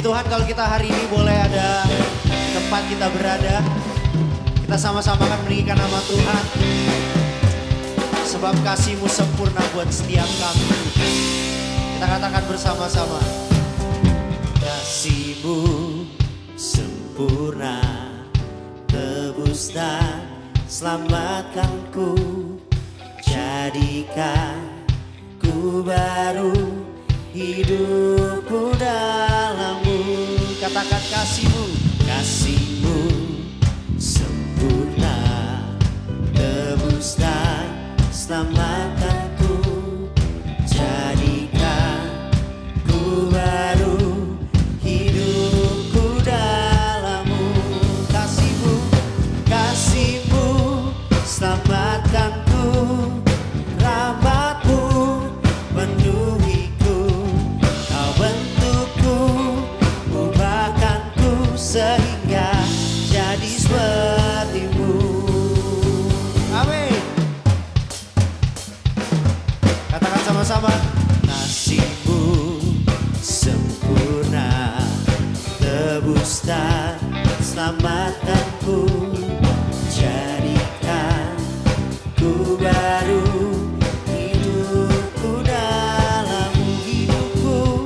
Tuhan kalau kita hari ini boleh ada tempat kita berada. Kita sama-sama akan meninggikan nama Tuhan. Sebab kasih-Mu sempurna buat setiap kami. Kita katakan bersama-sama. Kasih-Mu sempurna, tebus dan selamatkanku, jadikan ku baru, hidupku dalam-Mu. Katakan kasih-Mu, kasih-Mu sempurna, tebus dan selamatkanku, jadikan ku baru, hidupku dalam-Mu. Kasih-Mu, kasih-Mu selamatkanku, rahmat-Mu penuhiku, Kau bentukku, ubahkanku sehingga jadi seperti-Mu. Amin. Katakan sama-sama. Kasih-Mu sempurna, tebus dan selamatkanku, jadikan ku baru, hidupku dalam-Mu, hidupku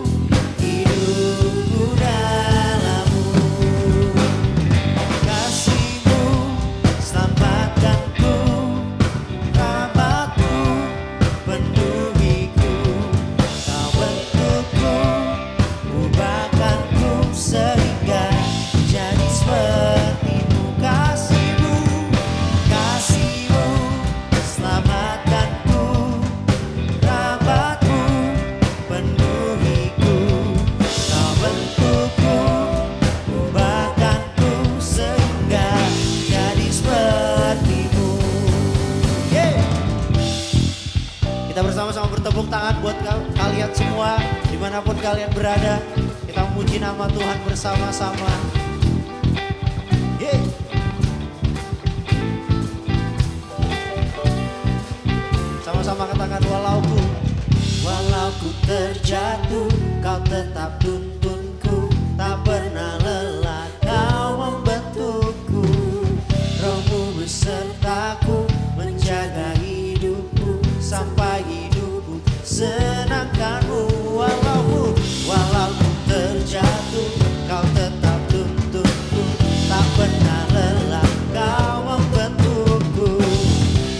dalam-Mu. Kasih-Mu selamatkanku, rahmat-Mu penuhiku, Kau bentukku, ubahkanku sehingga jadi seperti-Mu. Kasih-Mu, kasih-Mu selamatkanku, rahmat-Mu penuhiku, Kau bentukku, ubahkanku sehingga jadi seperti-Mu. Yeah. Kita bersama-sama bertepuk tangan buat kalian semua dimanapun kalian berada. Kita memuji nama Tuhan bersama-sama. Yeah. Sama-sama katakan walau ku terjatuh, Kau tetap tuntunku, tak pernah lelah Kau membentukku, Roh-Mu besertaku, menjaga hidupku sampai hidupku senangkan-Mu. Walau ku terjatuh, Kau tetap tuntunku, tak pernah lelah Kau membentukku,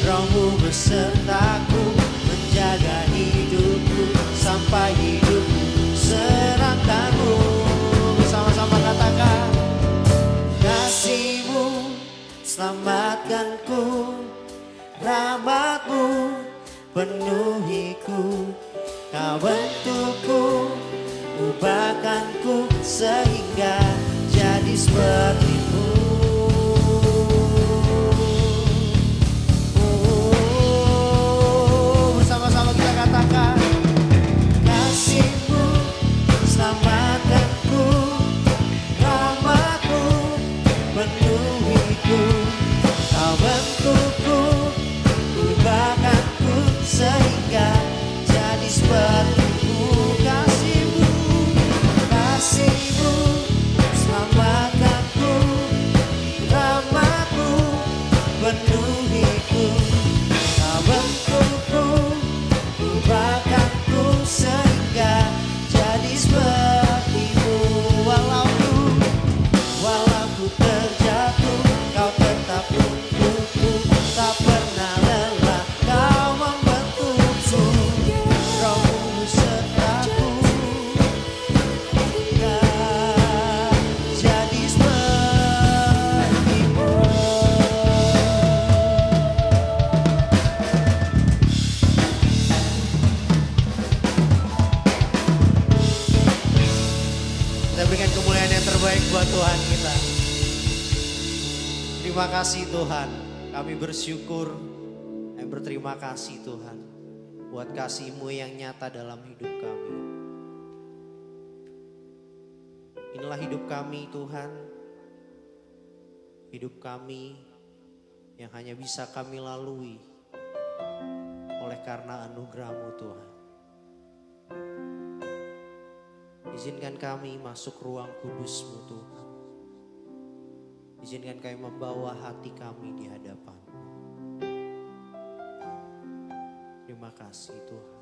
Roh-Mu besertaku, menjaga hidupku sampai hidupku senangkan-Mu. Sama-sama katakan. Kasih-Mu selamatkanku, rahmat-Mu penuhiku, Kau bentukku, ubahkanku sehingga jadi seperti-Mu. Bersama-sama kita katakan. Kasih-Mu selamatkanku, rahmat-Mu penuhiku, Kau bentukku, ubahkanku sehingga jadi seperti-Mu. Kasih-Mu, kasih-Mu selamatkanku, rahmat-Mu penuhiku, Kau bentukku, ubahkanku sehingga jadi seperti-Mu. Walau ku terjatuh, Kau tetap untukku, tak pernah lelah Kau membentukku, Roh-Mu besertaku, hingga jadi seperti-Mu. Kita berikan kemuliaan yang terbaik buat Tuhan kita. Terima kasih Tuhan, kami bersyukur dan berterima kasih Tuhan buat kasih-Mu yang nyata dalam hidup kami. Inilah hidup kami Tuhan, hidup kami yang hanya bisa kami lalui oleh karena anugerah-Mu Tuhan. Di Izinkan kami masuk ruang kudus-Mu Tuhan. Izinkan kami membawa hati kami di hadapan-Mu. Terima kasih Tuhan.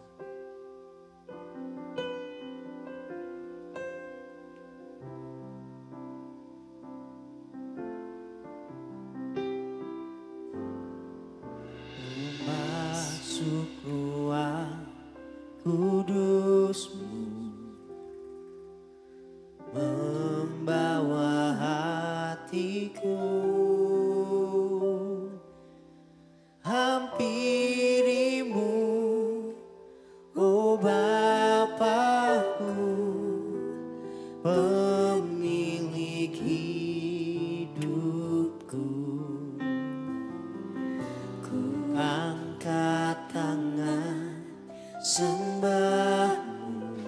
Masuk ruang kudus-Mu, membawa hatiku, hampirimu, oh Bapakku, pemilik hidupku. Ku angkat tangan sembah-Mu,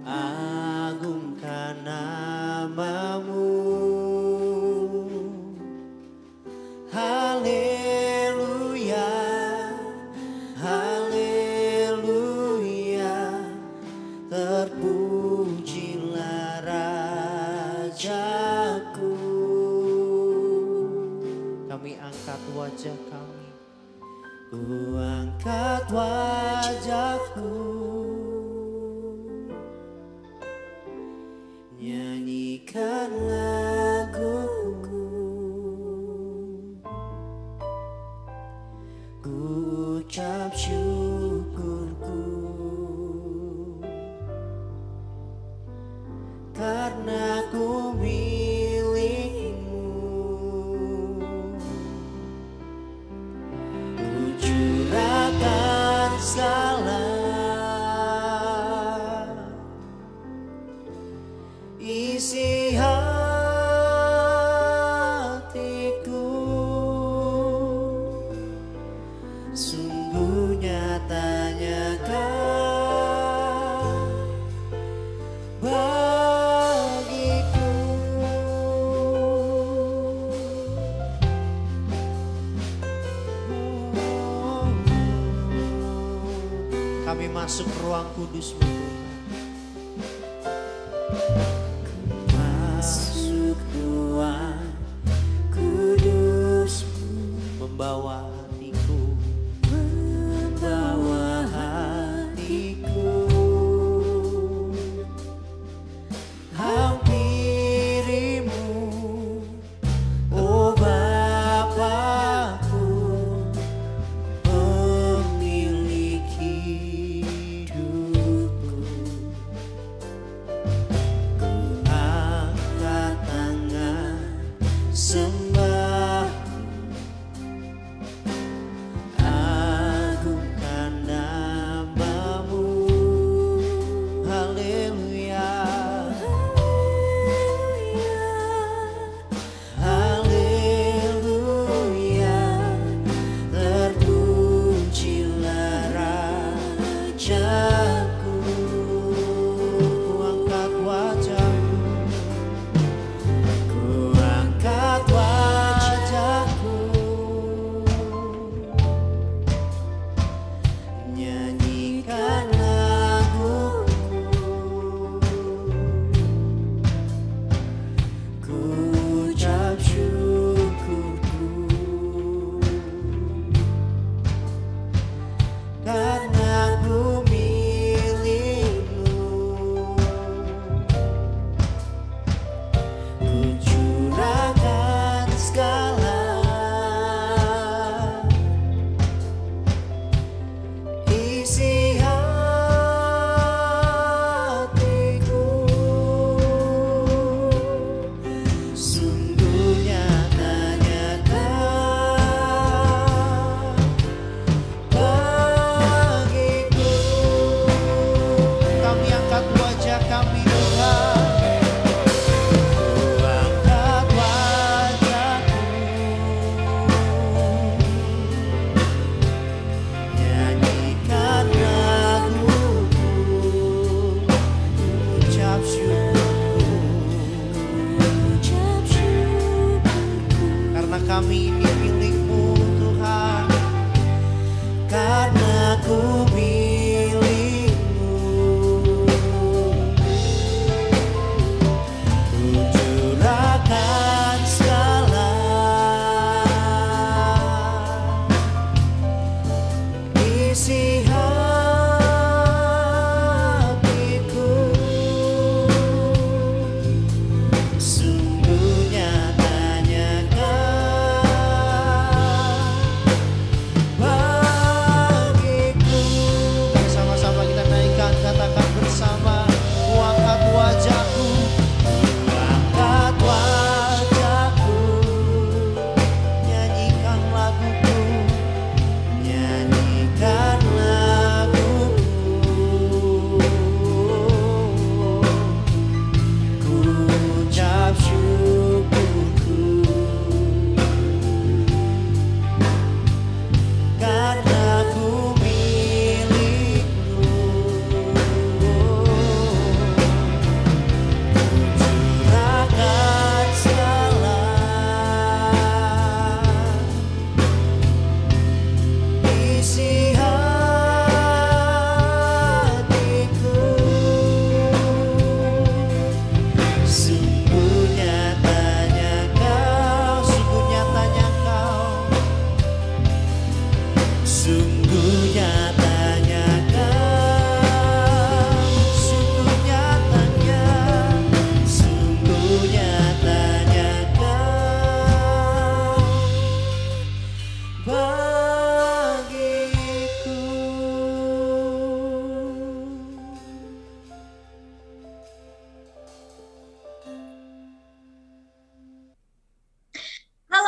agungkan nama-Mu. Haleluya, haleluya, terpujilah Rajaku. Kami angkat wajah kami, ku angkat wajahku, nyanyikan laguku, ku ucap syukurku, karena ku milik-Mu. Ku curahkan segala isi hatiku, sungguh nyatanya Kau bagiku. Kami masuk ruang kudus-Mu Tuhan. Masuk ruang kudus-Mu, membawa hatiku, membawa hatiku, hampirimu, oh Bapakku, pemilik hidupku. Ku angkat tangan sembah-Mu,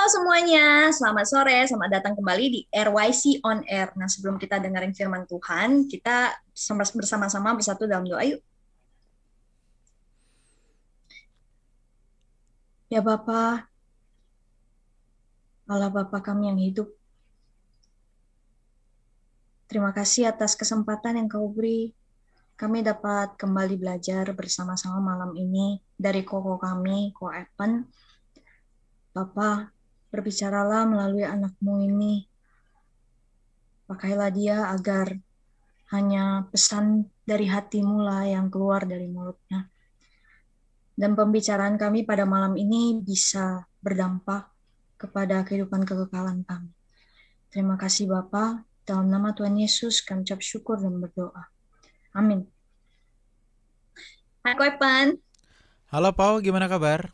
semuanya, selamat sore, selamat datang kembali di RYC On Air. Nah, sebelum kita dengerin firman Tuhan, kita bersama-sama bersatu dalam doa yuk. Ya Bapa, Allah Bapa kami yang hidup, terima kasih atas kesempatan yang Kau beri. Kami dapat kembali belajar bersama-sama malam ini dari koko kami, Ko Evan. Bapa, berbicaralah melalui anakmu ini. Pakailah dia agar hanya pesan dari hatimu lah yang keluar dari mulutnya. Dan pembicaraan kami pada malam ini bisa berdampak kepada kehidupan kekekalan kami. Terima kasih Bapa, dalam nama Tuhan Yesus kami ucap syukur dan berdoa. Amin. Hai Koepan. Halo Pau, gimana kabar?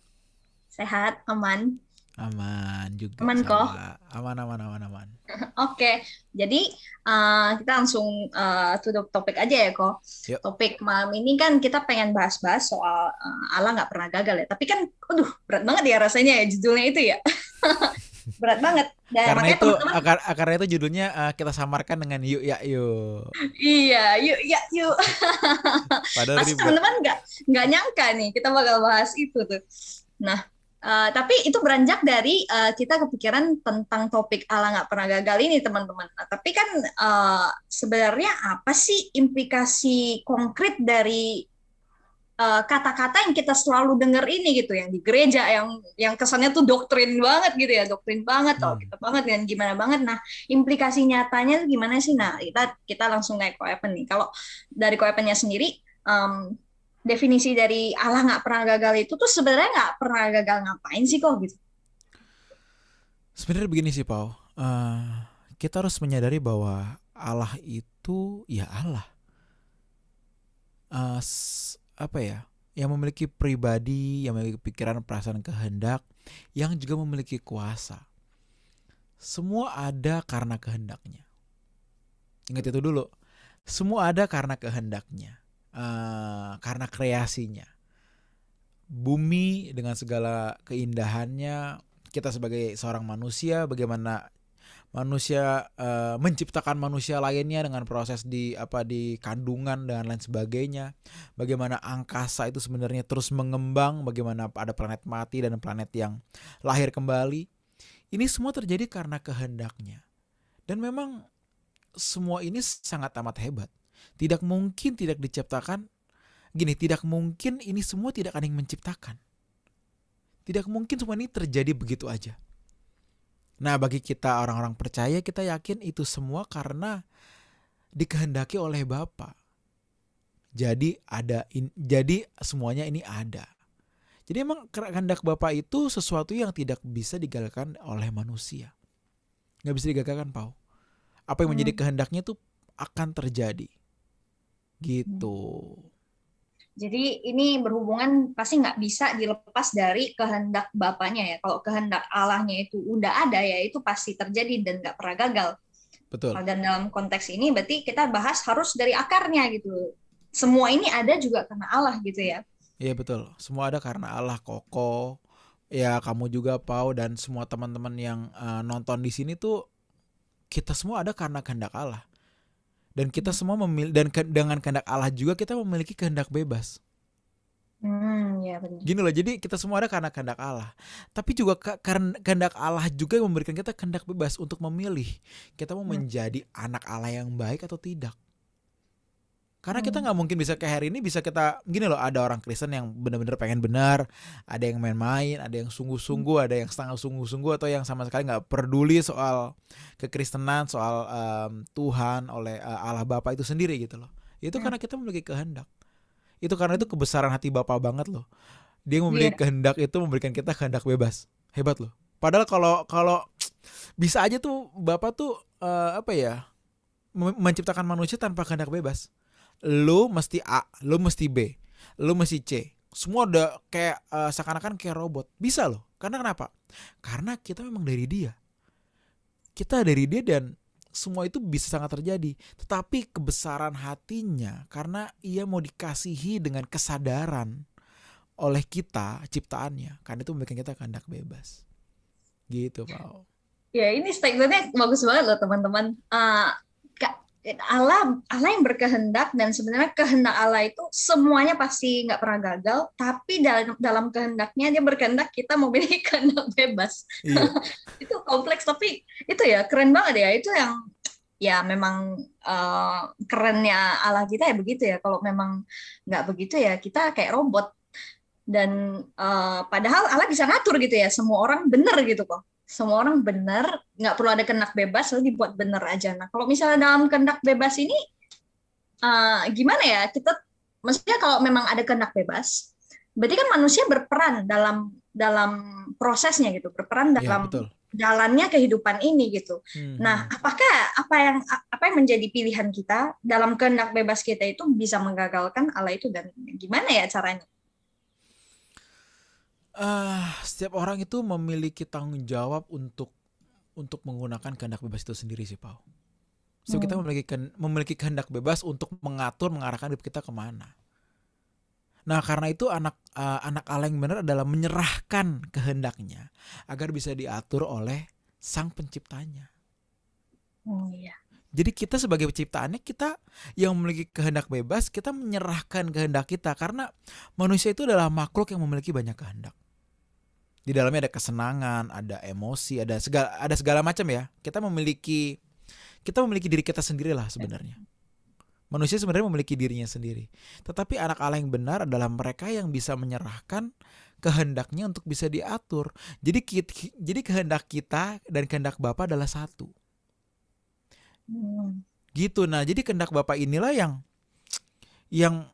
Sehat, aman. Aman juga. Aman kok. Aman. Oke, jadi kita langsung to the topik aja ya kok. Yuk. Topik malam ini kan kita pengen bahas-bahas soal Allah nggak pernah gagal ya. Tapi kan, berat banget ya rasanya ya judulnya itu ya. Berat banget. Dan Karena makanya itu, teman-teman. karena itu judulnya kita samarkan dengan yuk ya yuk. Iya, yuk. Padahal Pasti ribet. teman-teman nggak nyangka nih kita bakal bahas itu tuh. Nah, tapi itu beranjak dari kita kepikiran tentang topik Allah nggak pernah gagal ini teman-teman. Nah, tapi kan sebenarnya apa sih implikasi konkret dari kata-kata yang kita selalu dengar ini gitu, yang di gereja, yang kesannya tuh doktrin banget gitu ya, doktrin banget, tau kita banget dan gimana banget. Nah, implikasi nyatanya tuh gimana sih? Nah, kita langsung naik Ko Evan nih. Kalau dari Ko Evannya sendiri, definisi dari Allah nggak pernah gagal itu tuh sebenarnya nggak pernah gagal ngapain sih kok gitu? Sebenarnya begini sih Pau, kita harus menyadari bahwa Allah itu ya Allah. Apa ya? Yang memiliki pribadi, yang memiliki pikiran, perasaan, kehendak, yang juga memiliki kuasa. Semua ada karena kehendaknya. Ingat itu dulu. Semua ada karena kehendaknya. Karena kreasinya. Bumi dengan segala keindahannya, kita sebagai seorang manusia, bagaimana manusia menciptakan manusia lainnya dengan proses di kandungan dan lain sebagainya. Bagaimana angkasa itu sebenarnya terus mengembang, bagaimana ada planet mati dan planet yang lahir kembali. Ini semua terjadi karena kehendaknya. Dan memang semua ini sangat amat hebat. Tidak mungkin tidak diciptakan. Tidak mungkin ini semua tidak ada yang menciptakan. Tidak mungkin semua ini terjadi begitu aja. Nah, bagi kita orang-orang percaya, kita yakin itu semua karena dikehendaki oleh Bapa. Jadi semuanya ini ada. Jadi emang kehendak Bapa itu sesuatu yang tidak bisa digagalkan oleh manusia. Nggak bisa digagalkan, Pau. Apa yang menjadi kehendaknya itu akan terjadi. Gitu. Jadi ini berhubungan pasti nggak bisa dilepas dari kehendak Bapaknya ya. Kalau kehendak Allahnya itu udah ada ya itu pasti terjadi dan nggak pernah gagal. Betul. Dan dalam konteks ini berarti kita bahas harus dari akarnya gitu. Semua ini ada juga karena Allah gitu ya. Iya betul. Semua ada karena Allah, Koko. Ya kamu juga Pau dan semua teman-teman yang nonton di sini tuh kita semua ada karena kehendak Allah. Dan kita semua dengan kehendak Allah juga kita memiliki kehendak bebas. Ya benar. Gini loh, jadi kita semua ada karena kehendak Allah. Tapi juga karena kehendak Allah juga yang memberikan kita kehendak bebas untuk memilih. Kita mau menjadi anak Allah yang baik atau tidak. Karena kita nggak mungkin bisa kayak hari ini bisa kita, gini loh, ada orang Kristen yang benar-benar pengen benar, ada yang main-main, ada yang sungguh-sungguh, ada yang setengah sungguh-sungguh, atau yang sama sekali nggak peduli soal kekristenan, soal Tuhan oleh Allah Bapa itu sendiri gitu loh. Itu karena kita memiliki kehendak. Itu karena itu kebesaran hati Bapa banget loh. Dia memiliki kehendak itu memberikan kita kehendak bebas. Hebat loh. Padahal kalau bisa aja tuh Bapa tuh menciptakan manusia tanpa kehendak bebas. Lu mesti A, lu mesti B, lu mesti C. Semua udah kayak seakan-akan kayak robot. Bisa loh. Karena kenapa? Karena kita memang dari Dia. Kita dari Dia dan semua itu bisa sangat terjadi. Tetapi kebesaran hatinya karena Ia mau dikasihi dengan kesadaran oleh kita ciptaannya. Karena itu memberikan kita kehendak bebas. Gitu, Pak. Ya, ini statementnya bagus banget loh teman-teman. Allah yang berkehendak, dan sebenarnya kehendak Allah itu semuanya pasti nggak pernah gagal, tapi dalam kehendaknya dia berkehendak kita memiliki kehendak bebas. Iya. Itu kompleks, tapi itu ya keren banget ya. Itu yang ya memang kerennya Allah kita ya begitu ya. Kalau memang nggak begitu ya kita kayak robot. Dan padahal Allah bisa ngatur gitu ya, semua orang bener gitu kok. Semua orang benar, nggak perlu ada kehendak bebas, lalu dibuat benar aja. Nah, kalau misalnya dalam kehendak bebas ini, gimana ya? Maksudnya kalau memang ada kehendak bebas, berarti kan manusia berperan dalam prosesnya gitu, berperan dalam jalannya kehidupan ini gitu. Nah, apakah apa yang menjadi pilihan kita dalam kehendak bebas kita itu bisa menggagalkan Allah itu, dan gimana ya caranya? Setiap orang itu memiliki tanggung jawab untuk menggunakan kehendak bebas itu sendiri sih, Pau. So kita memiliki kehendak bebas untuk mengarahkan hidup kita kemana. Nah, karena itu anak Allah yang benar adalah menyerahkan kehendaknya agar bisa diatur oleh Sang Penciptanya. Iya. Jadi kita sebagai penciptaannya, kita yang memiliki kehendak bebas, kita menyerahkan kehendak kita, karena manusia itu adalah makhluk yang memiliki banyak kehendak. Di dalamnya ada kesenangan, ada emosi, ada segala macam ya. Kita memiliki diri kita sendiri lah sebenarnya. Manusia sebenarnya memiliki dirinya sendiri. Tetapi anak Allah yang benar adalah mereka yang bisa menyerahkan kehendaknya untuk bisa diatur. Jadi kehendak kita dan kehendak Bapa adalah satu. Gitu. Nah, jadi kehendak Bapa inilah yang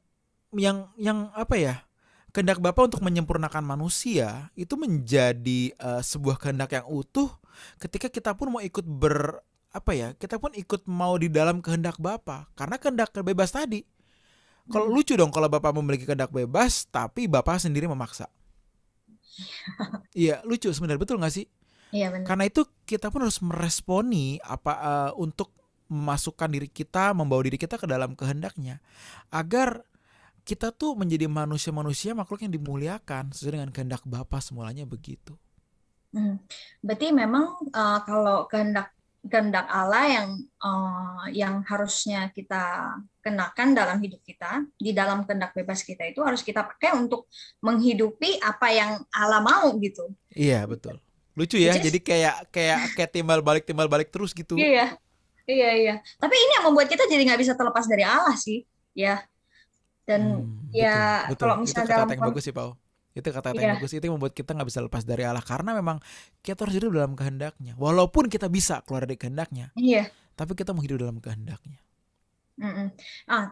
apa ya? Kehendak Bapa untuk menyempurnakan manusia itu menjadi sebuah kehendak yang utuh ketika kita pun mau ikut kita pun ikut mau di dalam kehendak Bapa. Karena kehendak bebas tadi, kalau lucu dong kalau Bapa memiliki kehendak bebas tapi Bapa sendiri memaksa. Iya, lucu sebenarnya, betul nggak sih? Iya, benar. Karena itu kita pun harus meresponi untuk memasukkan diri kita, membawa diri kita ke dalam kehendaknya, agar kita tuh menjadi manusia makhluk yang dimuliakan sesuai dengan kehendak Bapa, semulanya begitu. Berarti memang kalau kehendak Allah yang harusnya kita kenakan dalam hidup kita, di dalam kehendak bebas kita itu harus kita pakai untuk menghidupi apa yang Allah mau gitu. Iya, betul. Lucu ya, jadi kayak timbal balik terus gitu. Iya. Tapi ini yang membuat kita jadi nggak bisa terlepas dari Allah sih, ya. Dan betul. kalau misalnya itu kata yang bagus sih, Pau. Itu kata yang bagus, itu yang membuat kita nggak bisa lepas dari Allah, karena memang kita harus hidup dalam kehendaknya. Walaupun kita bisa keluar dari kehendaknya, tapi kita mau hidup dalam kehendaknya.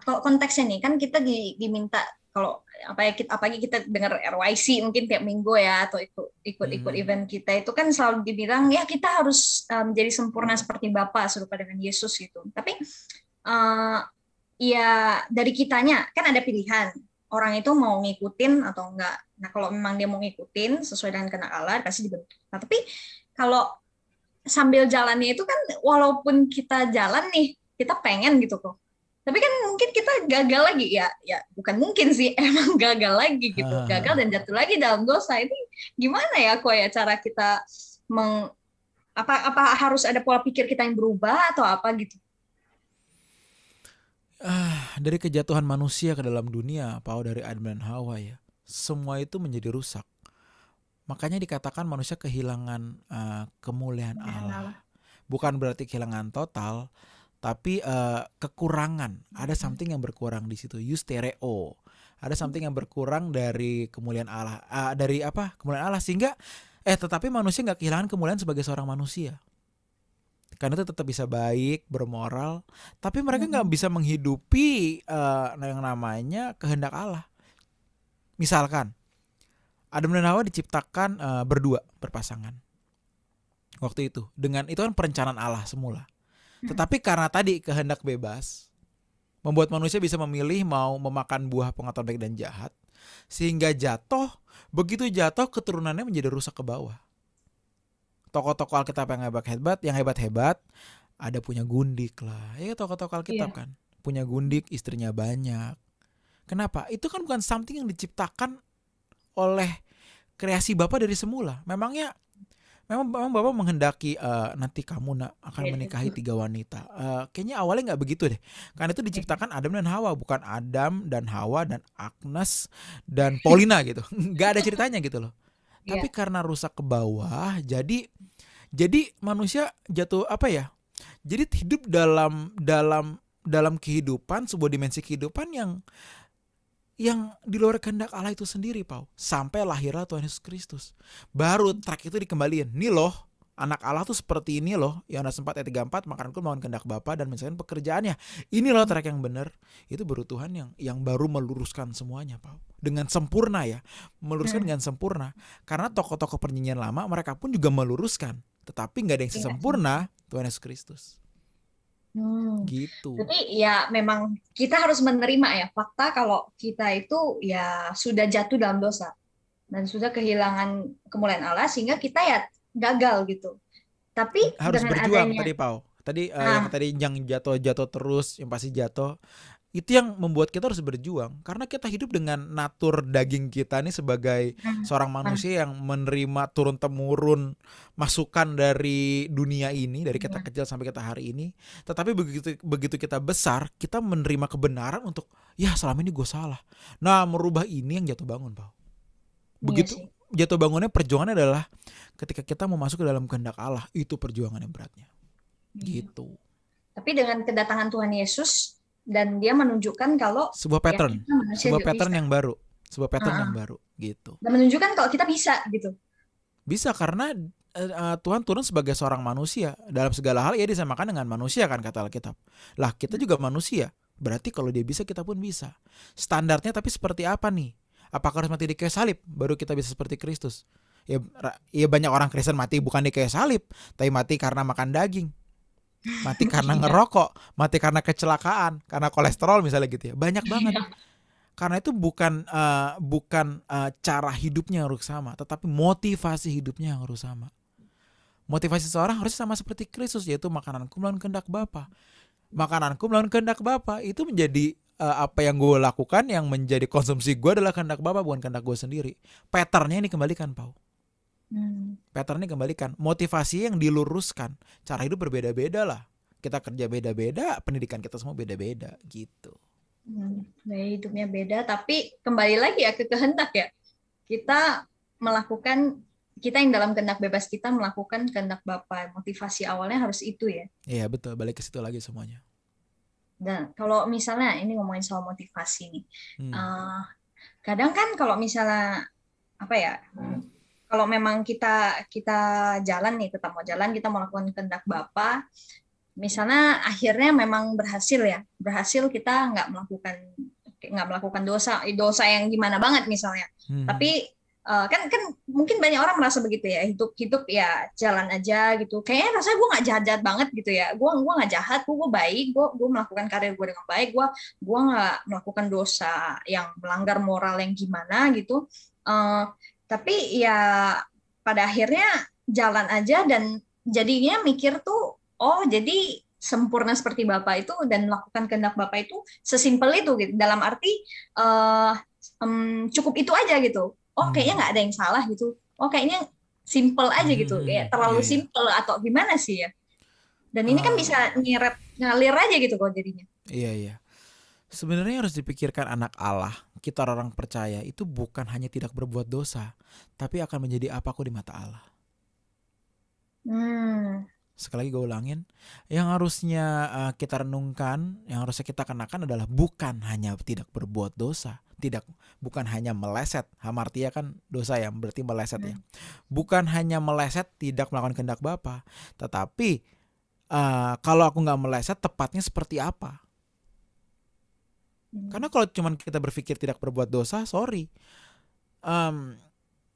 Kalau konteksnya nih kan kita diminta, kalau apalagi kita dengar RYC mungkin tiap minggu ya, atau ikut event kita itu kan selalu dibilang ya kita harus menjadi sempurna seperti Bapa, serupa dengan Yesus gitu. Tapi ya dari kitanya kan ada pilihan, orang itu mau ngikutin atau enggak. Nah, kalau memang dia mau ngikutin sesuai dengan kehendak Allah, pasti dibentuk. Nah, tapi kalau sambil jalannya itu kan, walaupun kita jalan nih, kita pengen gitu kok. Tapi kan mungkin kita gagal lagi, ya bukan mungkin sih, emang gagal lagi gitu. Gagal dan jatuh lagi dalam dosa. Ini gimana ya kok ya cara kita apa harus ada pola pikir kita yang berubah atau apa gitu? Dari kejatuhan manusia ke dalam dunia, dari Adam dan Hawa ya, semua itu menjadi rusak. Makanya dikatakan manusia kehilangan kemuliaan Allah. Bukan berarti kehilangan total, tapi kekurangan. Ada something yang berkurang di situ. Eustereo. Ada something yang berkurang dari kemuliaan Allah. Kemuliaan Allah, sehingga tetapi manusia nggak kehilangan kemuliaan sebagai seorang manusia. Karena itu tetap bisa baik, bermoral, tapi mereka nggak bisa menghidupi yang namanya kehendak Allah. Misalkan Adam dan Hawa diciptakan berdua, berpasangan. Waktu itu, itu kan perencanaan Allah semula. Tetapi karena tadi kehendak bebas membuat manusia bisa memilih mau memakan buah pengetahuan baik dan jahat, sehingga begitu jatuh keturunannya menjadi rusak ke bawah. Tokoh-tokoh Alkitab yang hebat-hebat, ada punya gundik lah. Ya, tokoh-tokoh Alkitab kan punya gundik, istrinya banyak. Kenapa? Itu kan bukan something yang diciptakan oleh kreasi Bapa dari semula. Memangnya memang Bapak menghendaki nanti kamu akan Iya. menikahi 3 wanita. Kayaknya awalnya nggak begitu deh. Karena itu diciptakan Adam dan Hawa, bukan Adam dan Hawa dan Agnes dan Paulina gitu. Nggak ada ceritanya gitu loh. Iya. Tapi karena rusak ke bawah, jadi manusia jatuh apa ya? Jadi hidup dalam kehidupan, sebuah dimensi kehidupan yang di luar kehendak Allah itu sendiri, Pau. Sampai lahirlah Tuhan Yesus Kristus. Baru track itu dikembaliin. Nih loh, anak Allah tuh seperti ini loh. Yohanes 4 ayat 34, makanku melakukan kehendak Bapa dan menyelesaikan pekerjaannya. Ini loh track yang benar. Itu baru Tuhan yang baru meluruskan semuanya, Pau. Dengan sempurna ya. Meluruskan dengan sempurna. Karena tokoh-tokoh perjanjian lama mereka pun juga meluruskan. Tetapi gak ada yang sesempurna Tuhan Yesus Kristus. Gitu. Jadi ya memang kita harus menerima ya fakta kalau kita itu ya sudah jatuh dalam dosa dan sudah kehilangan kemuliaan Allah sehingga kita ya gagal gitu. Tapi harus dengan berjuang adanya, tadi, Pau. Yang jatuh terus, yang pasti jatuh. Itu yang membuat kita harus berjuang karena kita hidup dengan natur daging kita nih sebagai seorang manusia yang menerima turun-temurun masukan dari dunia ini, dari kita kecil sampai kita hari ini. Tetapi begitu kita besar, kita menerima kebenaran untuk ya selama ini gue salah. Nah, merubah ini yang jatuh bangun, Pau. Begitu jatuh bangunnya, perjuangannya adalah ketika kita mau masuk ke dalam kehendak Allah, itu perjuangan yang beratnya. Gitu. Tapi dengan kedatangan Tuhan Yesus dan dia menunjukkan kalau sebuah pattern, yang baru, yang baru gitu. Dan menunjukkan kalau kita bisa gitu. Bisa karena Tuhan turun sebagai seorang manusia dalam segala hal. Ia disamakan dengan manusia kan kata Alkitab. Lah kita juga manusia, berarti kalau dia bisa kita pun bisa. Standarnya tapi seperti apa nih? Apakah harus mati di kayu salib baru kita bisa seperti Kristus? Ya banyak orang Kristen mati bukan di kayu salib, tapi mati karena makan daging. Mati karena ngerokok, mati karena kecelakaan, karena kolesterol misalnya gitu ya. Banyak banget. Karena itu bukan cara hidupnya yang harus sama, tetapi motivasi hidupnya yang harus sama. Motivasi seorang harus sama seperti Kristus, yaitu makananku melawan kehendak Bapa. Makananku melawan kehendak Bapa itu menjadi apa yang gue lakukan, yang menjadi konsumsi gue adalah kehendak Bapa, bukan kehendak gue sendiri. Patternnya ini kembalikan, Pau. Patternnya kembalikan, motivasi yang diluruskan. Cara hidup berbeda-beda lah. Kita kerja beda-beda, pendidikan kita semua beda-beda gitu. Gaya hidupnya beda, tapi kembali lagi ya ke kehendak ya. Kita yang dalam kehendak bebas kita melakukan kehendak Bapa. Motivasi awalnya harus itu ya. Iya betul, balik ke situ lagi semuanya. Dan kalau misalnya ini ngomongin soal motivasi nih, kadang kan kalau misalnya apa ya? Kalau memang kita jalan nih, tetap mau jalan, kita melakukan kehendak Bapa, misalnya akhirnya memang berhasil kita nggak melakukan dosa yang gimana banget misalnya, tapi kan mungkin banyak orang merasa begitu ya, hidup ya jalan aja gitu, kayaknya rasanya gue nggak jahat banget gitu ya, gue nggak jahat, gue baik, gue melakukan karir gue dengan baik, gue nggak melakukan dosa yang melanggar moral yang gimana gitu. Tapi ya pada akhirnya jalan aja dan jadinya mikir tuh, oh jadi sempurna seperti Bapak itu dan melakukan kehendak Bapak itu sesimpel itu gitu. Dalam arti cukup itu aja gitu. Oh kayaknya nggak ada yang salah gitu. Oh kayaknya simple aja gitu. Kayak terlalu simple atau gimana sih ya. Dan ini kan bisa ngalir aja gitu kok jadinya. Iya. Sebenarnya harus dipikirkan anak Allah, kita orang percaya itu bukan hanya tidak berbuat dosa, tapi akan menjadi apaku di mata Allah. Sekali lagi gue ulangin, yang harusnya kita renungkan, yang harusnya kita kenakan adalah bukan hanya tidak berbuat dosa, bukan hanya meleset, hamartia kan dosa ya, berarti meleset ya. Bukan hanya meleset, tidak melakukan kehendak Bapa, tetapi kalau aku nggak meleset, tepatnya seperti apa? Karena kalau cuma kita berpikir tidak berbuat dosa,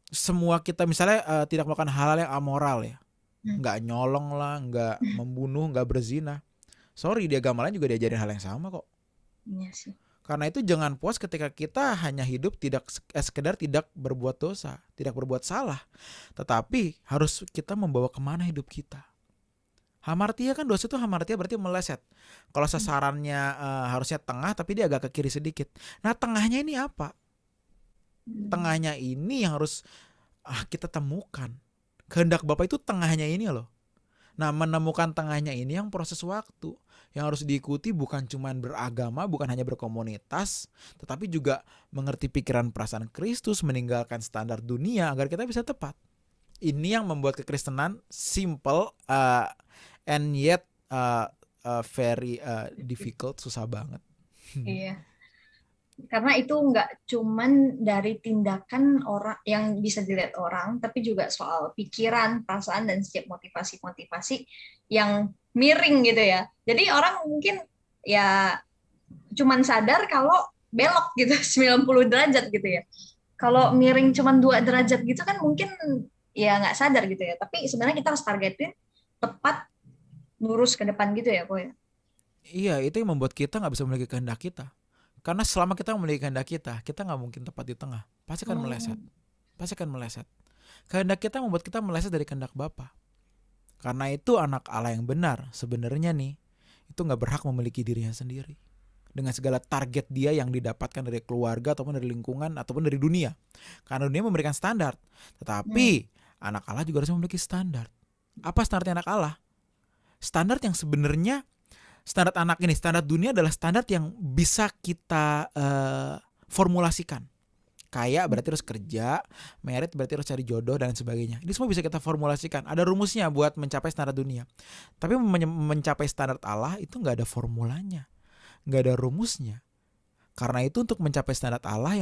semua kita misalnya tidak melakukan hal-hal yang amoral ya, nggak nyolong lah, nggak membunuh, nggak berzina, di agama lain juga diajarin hal yang sama kok. Iya sih. Karena itu jangan puas ketika kita hanya hidup sekedar tidak berbuat dosa, tidak berbuat salah, tetapi harus kita membawa kemana hidup kita. Hamartia kan dosa itu hamartia berarti meleset. Kalau sasarannya harusnya tengah tapi dia agak ke kiri sedikit. Nah tengahnya ini apa? Tengahnya ini yang harus kita temukan. Kehendak Bapa itu tengahnya ini loh. Nah, menemukan tengahnya ini yang proses waktu. Yang harus diikuti bukan cuma beragama, bukan hanya berkomunitas, tetapi juga mengerti pikiran perasaan Kristus, meninggalkan standar dunia agar kita bisa tepat. Ini yang membuat kekristenan simple and yet very difficult, susah banget. Iya. Karena itu nggak cuman dari tindakan orang yang bisa dilihat orang, tapi juga soal pikiran, perasaan, dan setiap motivasi-motivasi yang miring gitu ya. Jadi orang mungkin ya cuman sadar kalau belok gitu 90 derajat gitu ya. Kalau miring cuman 2 derajat gitu kan mungkin ya nggak sadar gitu ya. Tapi sebenarnya kita harus targetin tepat lurus ke depan gitu ya, kok ya. Iya, itu yang membuat kita nggak bisa memiliki kehendak kita. Karena selama kita memiliki kehendak kita nggak mungkin tepat di tengah. Pasti akan meleset. Pasti akan meleset. Kehendak kita membuat kita meleset dari kehendak Bapa. Karena itu anak Allah yang benar sebenarnya nih, itu nggak berhak memiliki dirinya sendiri. Dengan segala target dia yang didapatkan dari keluarga ataupun dari lingkungan ataupun dari dunia. Karena dunia memberikan standar. Tetapi anak Allah juga harus memiliki standar. Apa standarnya anak Allah? Standar yang sebenarnya standar anak ini, standar dunia adalah standar yang bisa kita formulasikan. Kaya berarti harus kerja, merit berarti harus cari jodoh dan sebagainya. Ini semua bisa kita formulasikan. Ada rumusnya buat mencapai standar dunia. Tapi mencapai standar Allah itu nggak ada formulanya, nggak ada rumusnya. Karena itu untuk mencapai standar Allah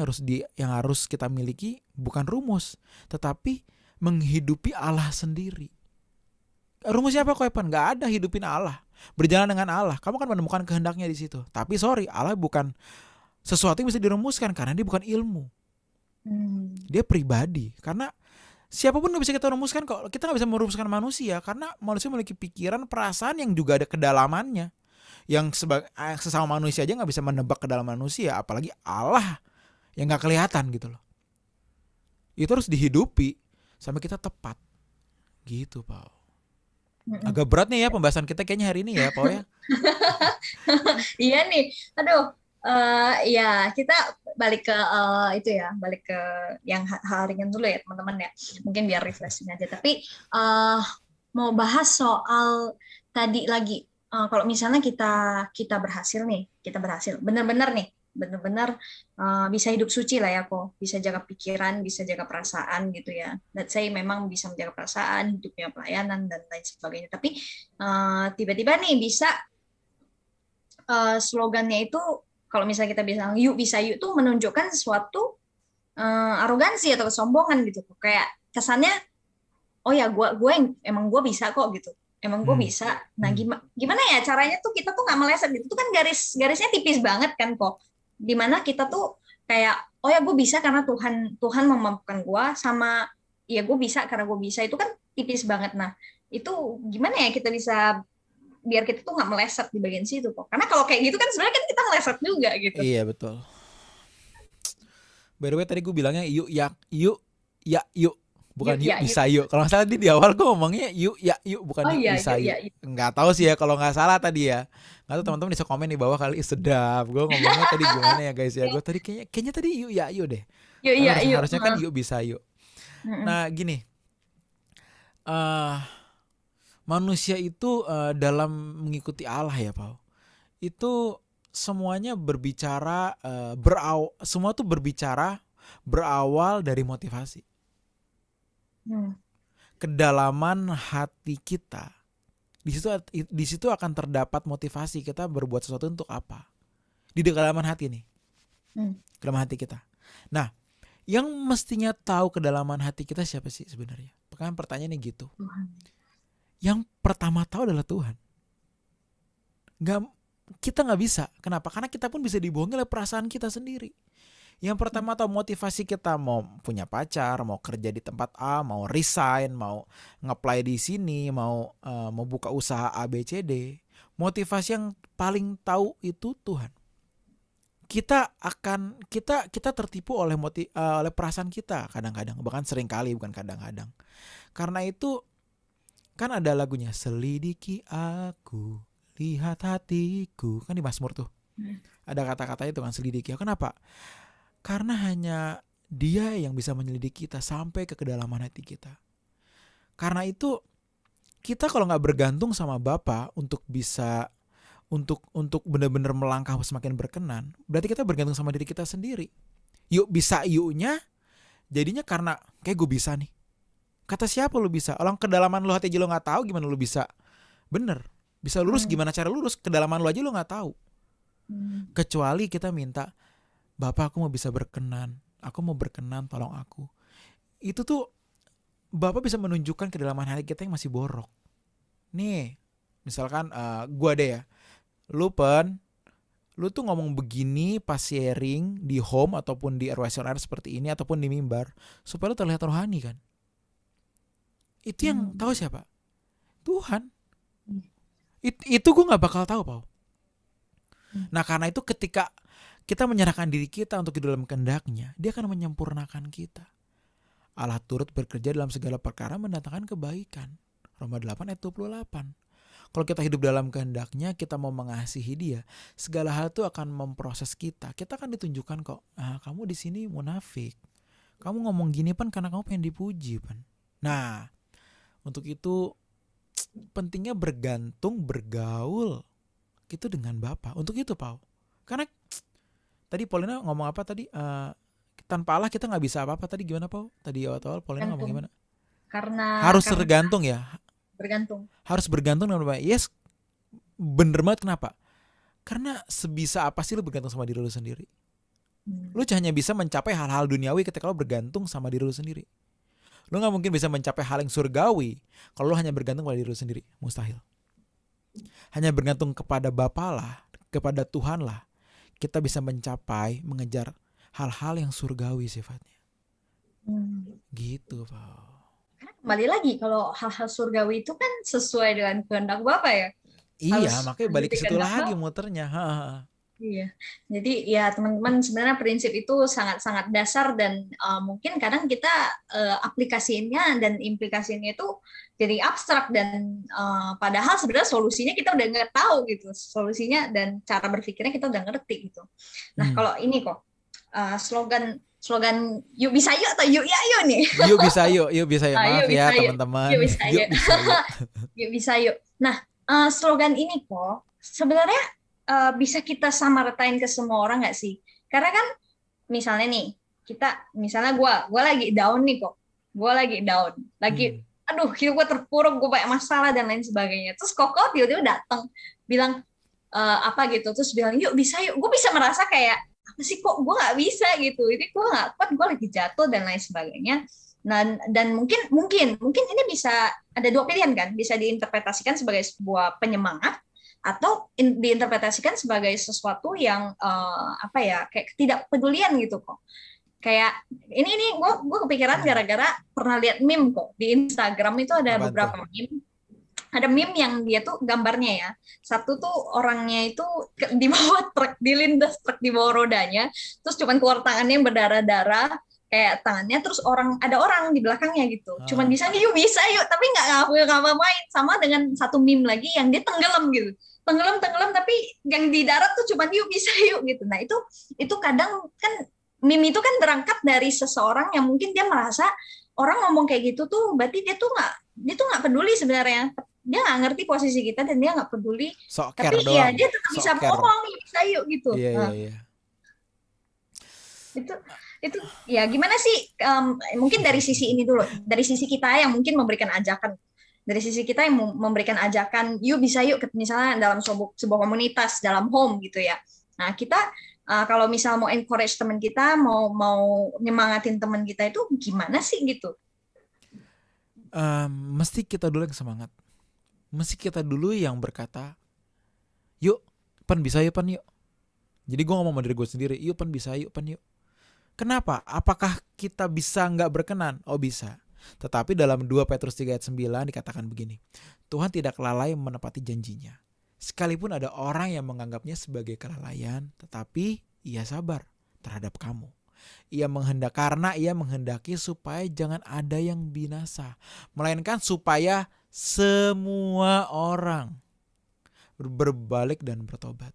yang harus kita miliki bukan rumus, tetapi menghidupi Allah sendiri. Rumusnya apa, Koepan? Nggak ada, hidupin Allah. Berjalan dengan Allah, kamu akan menemukan kehendaknya di situ. Tapi Allah bukan sesuatu yang bisa dirumuskan karena dia bukan ilmu. Dia pribadi. Karena siapapun nggak bisa kita rumuskan kok. Kita nggak bisa merumuskan manusia karena manusia memiliki pikiran, perasaan yang juga ada kedalamannya. Yang sesama manusia aja nggak bisa menebak kedalaman manusia, apalagi Allah yang nggak kelihatan gitu loh. Itu harus dihidupi sampai kita tepat. Gitu, Pak. Agak berat nih ya pembahasan kita kayaknya hari ini ya, Pak ya. Iya nih, aduh, ya kita balik ke itu ya, balik ke yang hal ringan dulu ya teman-teman ya, mungkin biar refreshing aja. Tapi mau bahas soal tadi lagi, kalau misalnya kita berhasil nih, bener-bener bisa hidup suci lah ya, kok bisa jaga pikiran, bisa jaga perasaan gitu ya. Let's say memang bisa menjaga perasaan, hidupnya pelayanan dan lain sebagainya. Tapi tiba-tiba nih bisa slogannya itu, kalau misalnya kita bilang yuk bisa yuk tuh menunjukkan sesuatu arogansi atau kesombongan gitu. Kayak kesannya, oh ya emang gue bisa kok gitu. Emang gue bisa. Nah gimana ya caranya tuh kita tuh nggak meleset gitu. Itu kan garisnya tipis banget kan kok. Dimana kita tuh kayak, oh ya gue bisa karena Tuhan memampukan gue, sama ya gue bisa karena gue bisa, itu kan tipis banget. Nah itu gimana ya kita bisa biar kita tuh nggak meleset di bagian situ kok. Karena kalau kayak gitu kan sebenarnya kan kita meleset juga gitu. Iya betul. By the way tadi gue bilangnya yuk. Bukan yuk bisa yuk. Kalau nggak salah di awal gue ngomongnya yuk bukan bisa yuk. Nggak tahu sih ya kalau nggak salah tadi ya. Nggak tahu teman-teman bisa komen di bawah kali. Sedap. Gue ngomongnya tadi gimana ya guys ya. Gue tadi kayaknya tadi yuk deh. Harusnya kan yuk bisa yuk. Nah gini. Manusia itu dalam mengikuti Allah ya Pak. Itu semuanya berbicara semua tuh berbicara berawal dari motivasi. Kedalaman hati kita, di situ akan terdapat motivasi kita berbuat sesuatu untuk apa, di kedalaman hati nih, kedalaman hati kita. Nah, yang mestinya tahu kedalaman hati kita siapa sih sebenarnya? Kan pertanyaannya gitu. Yang pertama tahu adalah Tuhan. Kita nggak bisa. Kenapa? Karena kita pun bisa dibohongi oleh perasaan kita sendiri. Yang pertama tahu motivasi kita, mau punya pacar, mau kerja di tempat A, mau resign, mau nge-apply di sini, mau buka usaha A, B, C, D. Motivasi yang paling tahu itu Tuhan. Kita tertipu oleh perasaan kita kadang-kadang, bahkan sering kali, bukan kadang-kadang. Karena itu kan ada lagunya, selidiki aku, lihat hatiku, kan di Mazmur tuh. Ada kata-kata itu kan, selidiki. Kenapa? Karena hanya Dia yang bisa menyelidiki kita sampai ke kedalaman hati kita. Karena itu kita kalau nggak bergantung sama Bapa untuk bisa untuk benar-benar melangkah semakin berkenan, berarti kita bergantung sama diri kita sendiri. Yuk bisa yuknya jadinya karena kayak gue bisa nih. Kata siapa lu bisa? Orang kedalaman lu hati aja lu nggak tahu, gimana lu bisa bener, bisa lurus, gimana cara lurus, kedalaman lu aja lu nggak tahu. Kecuali kita minta, Bapak aku mau bisa berkenan, aku mau berkenan, tolong aku. Itu tuh Bapak bisa menunjukkan kedalaman hati kita yang masih borok. Nih misalkan gua deh ya, lu tuh ngomong begini pas sharing di home ataupun di RWSNR seperti ini ataupun di mimbar supaya lu terlihat rohani kan. Itu yang tahu siapa? Tuhan. Itu gue gak bakal tahu, Pau. Nah karena itu ketika kita menyerahkan diri kita untuk di dalam kehendak-Nya, Dia akan menyempurnakan kita. Allah turut bekerja dalam segala perkara mendatangkan kebaikan. Roma 8 ayat 28. Kalau kita hidup dalam kehendak-Nya, kita mau mengasihi Dia, segala hal itu akan memproses kita. Kita akan ditunjukkan kok, kamu di sini munafik. Kamu ngomong gini Pan karena kamu pengen dipuji Pan. Nah, untuk itu pentingnya bergaul gitu dengan Bapa. Untuk itu, Pau. Karena tadi Paulina ngomong apa tadi? Tanpa Allah kita nggak bisa apa-apa. Tadi gimana, Pau? Tadi awal-awal Paulina ngomong gimana? Harus tergantung ya. Harus bergantung dengan Bapa. Yes, bener banget. Kenapa? Karena sebisa apa sih lu bergantung sama diri lu sendiri? Lu hanya bisa mencapai hal-hal duniawi ketika lu bergantung sama diri lu sendiri. Lu gak mungkin bisa mencapai hal yang surgawi kalau lu hanya bergantung pada diri lu sendiri. Mustahil. Hanya bergantung kepada Bapa lah, kepada Tuhan lah, kita bisa mengejar hal-hal yang surgawi sifatnya. Gitu, Pak. Kembali lagi, kalau hal-hal surgawi itu kan sesuai dengan kehendak Bapa ya. Iya, makanya balik ke situ lagi muternya. Iya, jadi ya teman-teman sebenarnya prinsip itu sangat-sangat dasar dan mungkin kadang kita aplikasinya dan implikasinya itu jadi abstrak dan padahal sebenarnya solusinya kita udah nggak tahu gitu, solusinya dan cara berpikirnya kita udah ngerti gitu. Nah kalau ini kok slogan yuk bisa yuk atau yuk ya yuk nih. Yuk bisa yuk maaf ya teman-teman. Yuk bisa yuk. Yuk bisa yuk. Nah slogan ini kok sebenarnya bisa kita samaratain ke semua orang nggak sih? Karena kan misalnya nih misalnya gue lagi down nih kok, aduh hidup gue terpuruk, gue banyak masalah dan lain sebagainya. Terus kok tiba-tiba datang bilang apa gitu, terus bilang yuk bisa yuk, gue bisa merasa kayak apa sih kok gue nggak bisa gitu, ini gue nggak kuat, gue lagi jatuh dan lain sebagainya. Dan mungkin ini bisa ada dua pilihan kan, bisa diinterpretasikan sebagai sebuah penyemangat atau diinterpretasikan sebagai sesuatu yang kayak ketidakpedulian gitu kok. Kayak ini gue kepikiran gara-gara pernah lihat meme kok di Instagram itu ada beberapa meme. Ada meme yang dia tuh gambarnya ya. Satu tuh orangnya itu di bawah truk, dilindas truk di bawah rodanya, terus cuman keluar tangannya yang berdarah-darah kayak tangannya, terus ada orang di belakangnya gitu. Cuman bisa yuk tapi nggak ngapa-ngapain. Sama dengan satu meme lagi yang dia tenggelam gitu. Tenggelam tapi yang di darat tuh cuman yuk bisa yuk gitu. Nah itu kadang kan meme itu kan berangkat dari seseorang yang mungkin dia merasa orang ngomong kayak gitu tuh berarti dia tuh nggak peduli sebenarnya, dia nggak ngerti posisi kita dan dia nggak peduli, tapi ya dia tetap bisa ngomong yuk bisa yuk gitu. Iya. Itu ya gimana sih, mungkin dari sisi ini dulu, dari sisi kita yang mungkin memberikan ajakan. Dari sisi kita yang memberikan ajakan, yuk bisa yuk, misalnya dalam sebuah komunitas, dalam home gitu ya. Nah kita kalau misal mau encourage teman kita, mau nyemangatin teman kita itu gimana sih gitu? Mesti kita dulu yang semangat. Mesti kita dulu yang berkata, yuk Pan bisa yuk Pan yuk. Jadi gue ngomong dari gue sendiri, yuk Pan bisa yuk Pan yuk. Kenapa? Apakah kita bisa nggak berkenan? Oh bisa. Tetapi dalam 2 Petrus 3 ayat 9 dikatakan begini, Tuhan tidak lalai menepati janjinya. Sekalipun ada orang yang menganggapnya sebagai kelalaian, tetapi ia sabar terhadap kamu. Karena ia menghendaki supaya jangan ada yang binasa, melainkan supaya semua orang berbalik dan bertobat.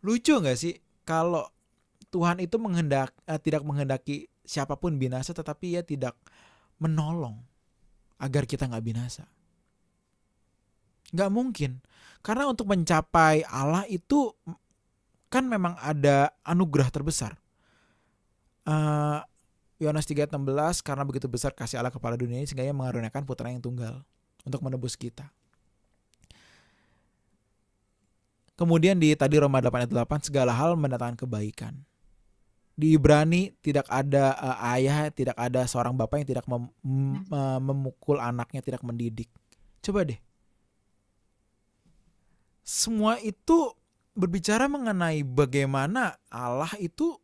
Lucu gak sih kalau Tuhan itu tidak menghendaki siapapun binasa, tetapi ia tidak menolong agar kita nggak binasa. Nggak mungkin. Karena untuk mencapai Allah itu kan memang ada anugerah terbesar. Yohanes 3:16, karena begitu besar kasih Allah kepada dunia ini sehingga ia mengaruniakan putra yang tunggal untuk menebus kita. Kemudian di tadi Roma 8:8, segala hal mendatangkan kebaikan. Di Ibrani tidak ada ayah, tidak ada seorang bapak yang tidak memukul anaknya, tidak mendidik. Coba deh. Semua itu berbicara mengenai bagaimana Allah itu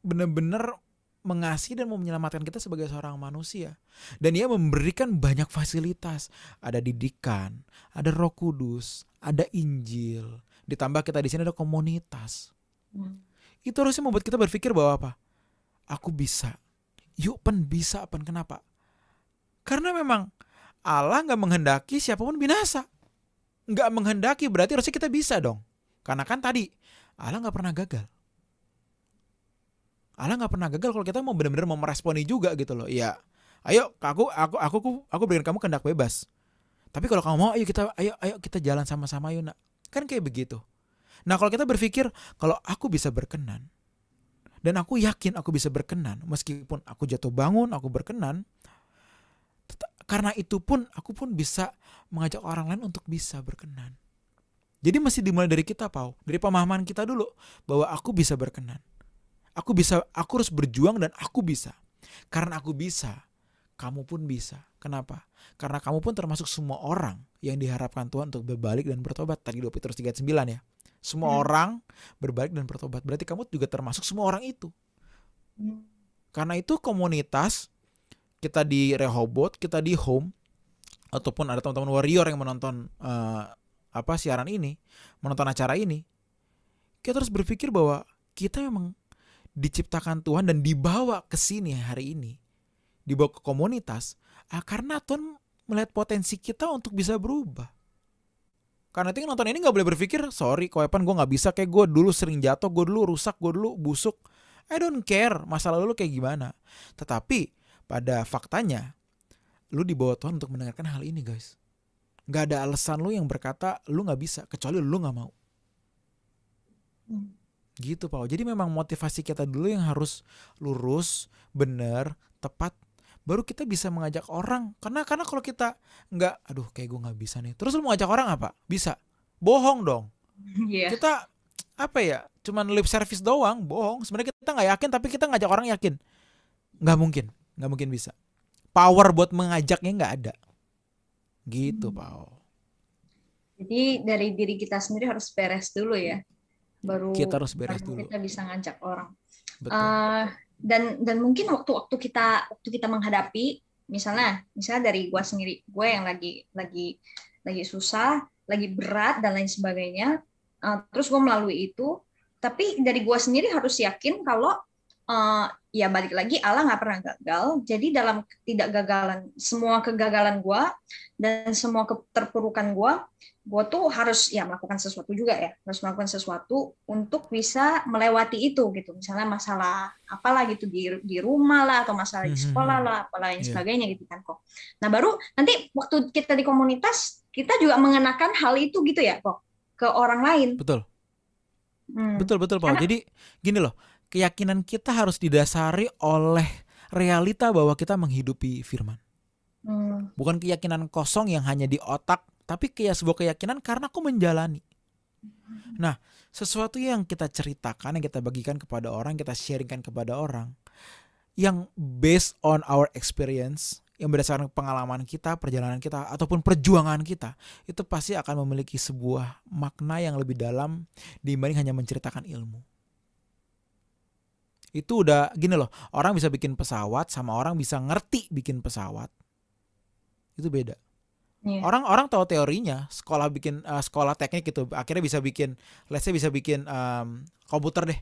benar-benar mengasihi dan mau menyelamatkan kita sebagai seorang manusia. Dan Ia memberikan banyak fasilitas. Ada didikan, ada Roh Kudus, ada Injil. Ditambah kita di sini ada komunitas. Itu harusnya membuat kita berpikir bahwa apa? Aku bisa. Yuk pen bisa pen. Kenapa? Karena memang Allah gak menghendaki siapapun binasa. Gak menghendaki berarti harusnya kita bisa dong. Karena kan tadi Allah gak pernah gagal. Allah gak pernah gagal kalau kita mau benar-benar mau meresponi juga gitu loh. Iya. Ayo aku berikan kamu kehendak bebas. Tapi kalau kamu mau ayo kita jalan sama-sama yuk nak. Kan kayak begitu. Nah kalau kita berpikir kalau aku bisa berkenan dan aku yakin aku bisa berkenan meskipun aku jatuh bangun aku berkenan, karena itu pun aku pun bisa mengajak orang lain untuk bisa berkenan. Jadi mesti dimulai dari kita, Pau, dari pemahaman kita dulu bahwa aku bisa berkenan. Aku harus berjuang dan aku bisa. Karena aku bisa, kamu pun bisa. Kenapa? Karena kamu pun termasuk semua orang yang diharapkan Tuhan untuk berbalik dan bertobat. Tadi 2 Petrus 3:9 ya. Semua orang berbalik dan bertobat. Berarti kamu juga termasuk semua orang itu. Karena itu komunitas, kita di Rehoboth, kita di Home, ataupun ada teman-teman warrior yang menonton siaran ini, menonton acara ini, kita harus berpikir bahwa kita memang diciptakan Tuhan dan dibawa ke sini hari ini. Dibawa ke komunitas karena Tuhan melihat potensi kita untuk bisa berubah. Karena itu nonton ini gak boleh berpikir, sorry Koepan gue gak bisa, kayak gue dulu sering jatuh, gue dulu rusak, gue dulu busuk. I don't care masa lalu lu kayak gimana. Tetapi pada faktanya lu dibawa Tuhan untuk mendengarkan hal ini guys. Gak ada alasan lu yang berkata lu gak bisa kecuali lu gak mau. Gitu Pak. Jadi memang motivasi kita dulu yang harus lurus, benar, tepat. Baru kita bisa mengajak orang. Karena kalau kita nggak, aduh kayak gue nggak bisa nih. Terus lu mau ngajak orang apa? Bisa. Bohong dong. Yeah. Kita cuman lip service doang, bohong. Sebenarnya kita nggak yakin, tapi kita ngajak orang yakin. Nggak mungkin bisa. Power buat mengajaknya nggak ada. Gitu Pak. Jadi dari diri kita sendiri harus beres dulu ya. Baru kita harus beres dulu. Kita bisa ngajak orang. Betul. Dan mungkin waktu kita menghadapi misalnya dari gue sendiri, gue yang lagi susah, lagi berat dan lain sebagainya, terus gue melalui itu, tapi dari gue sendiri harus yakin kalau ya balik lagi Allah nggak pernah gagal. Jadi dalam semua kegagalan gue dan semua keterpurukan gue tuh harus ya melakukan sesuatu juga ya, harus melakukan sesuatu untuk bisa melewati itu gitu. Misalnya masalah apalah gitu di rumah lah, atau masalah di sekolah lah, apalah yang sebagainya gitu kan kok. Nah baru nanti waktu kita di komunitas kita juga mengenakan hal itu gitu ya kok ke orang lain. Betul. Betul Pak. Jadi gini loh, keyakinan kita harus didasari oleh realita bahwa kita menghidupi firman. Bukan keyakinan kosong yang hanya di otak, tapi kayak sebuah keyakinan karena aku menjalani. Nah, sesuatu yang kita ceritakan, yang kita bagikan kepada orang, kita sharingkan kepada orang, yang based on our experience, yang berdasarkan pengalaman kita, perjalanan kita, ataupun perjuangan kita, itu pasti akan memiliki sebuah makna yang lebih dalam dibanding hanya menceritakan ilmu. Itu udah gini loh, orang bisa bikin pesawat sama orang bisa ngerti bikin pesawat. Itu beda. Yeah. Orang tahu teorinya, sekolah teknik gitu, akhirnya bisa bikin, let's say bisa bikin komputer deh.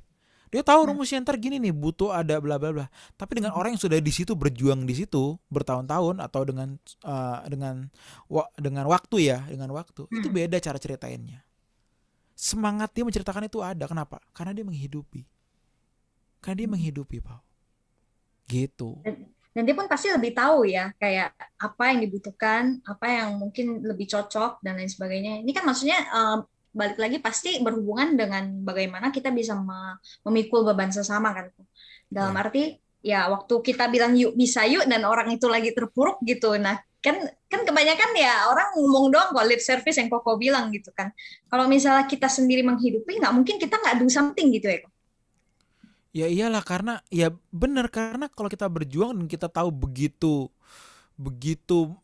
Dia tahu rumusnya ntar gini nih, butuh ada bla bla bla. Tapi dengan orang yang sudah di situ, berjuang di situ bertahun-tahun, atau dengan waktu itu beda cara ceritainnya. Semangat dia menceritakan itu ada. Kenapa? Karena dia menghidupi. Pak. Gitu. Dan dia pun pasti lebih tahu ya, kayak apa yang dibutuhkan, apa yang mungkin lebih cocok, dan lain sebagainya. Ini kan maksudnya balik lagi pasti berhubungan dengan bagaimana kita bisa memikul beban sesama kan. Dalam Iya. arti, ya waktu kita bilang yuk bisa yuk, dan orang itu lagi terpuruk gitu. Nah, kan kebanyakan ya orang ngomong doang kok, lip service yang Koko bilang gitu kan. Kalau misalnya kita sendiri menghidupi, nggak mungkin kita nggak do something gitu ya. Ya iyalah, karena ya bener, karena kalau kita berjuang dan kita tahu begitu begitu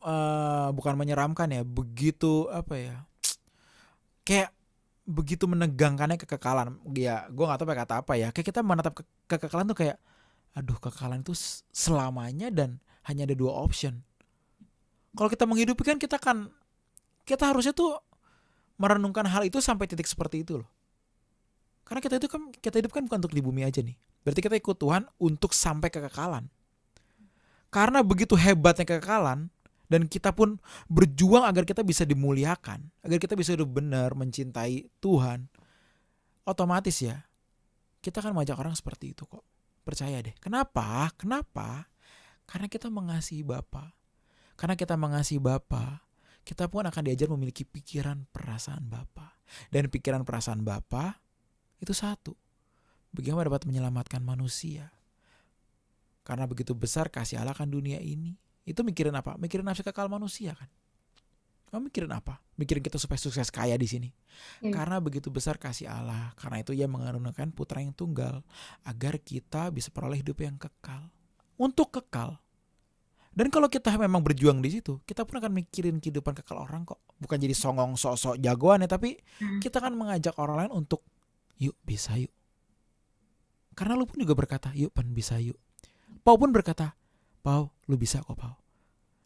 bukan menyeramkan ya, begitu apa ya, kayak begitu menegangkannya kekekalan. Ya gue nggak tahu pakai kata apa ya, kayak kita menatap kekekalan tuh kayak aduh, kekekalan itu selamanya dan hanya ada dua option. Kalau kita menghidupi kan kita harusnya tuh merenungkan hal itu sampai titik seperti itu loh. Karena kita hidup kan bukan untuk di bumi aja nih. Berarti kita ikut Tuhan untuk sampai kekekalan. Karena begitu hebatnya kekekalan, dan kita pun berjuang agar kita bisa dimuliakan, agar kita bisa hidup benar, mencintai Tuhan. Otomatis ya, kita akan mengajak orang seperti itu kok. Percaya deh. Kenapa? Karena kita mengasihi Bapa. Karena kita mengasihi Bapa, kita pun akan diajar memiliki pikiran perasaan Bapa. Dan pikiran perasaan Bapa itu satu, bagaimana dapat menyelamatkan manusia. Karena begitu besar kasih Allah akan dunia ini. Itu mikirin apa? Mikirin nafsu kekal manusia kan. Kamu mikirin apa? Mikirin kita supaya sukses kaya di sini. Karena begitu besar kasih Allah. Karena itu Ia mengaruniakan putra yang tunggal agar kita bisa peroleh hidup yang kekal. Untuk kekal. Dan kalau kita memang berjuang di situ, kita pun akan mikirin kehidupan kekal orang kok. Bukan jadi songong sok-sok jagoan ya, tapi kita akan mengajak orang lain untuk yuk bisa yuk. Karena lu pun juga berkata yuk Pan bisa yuk. Pau pun berkata Pau lu bisa kok Pau.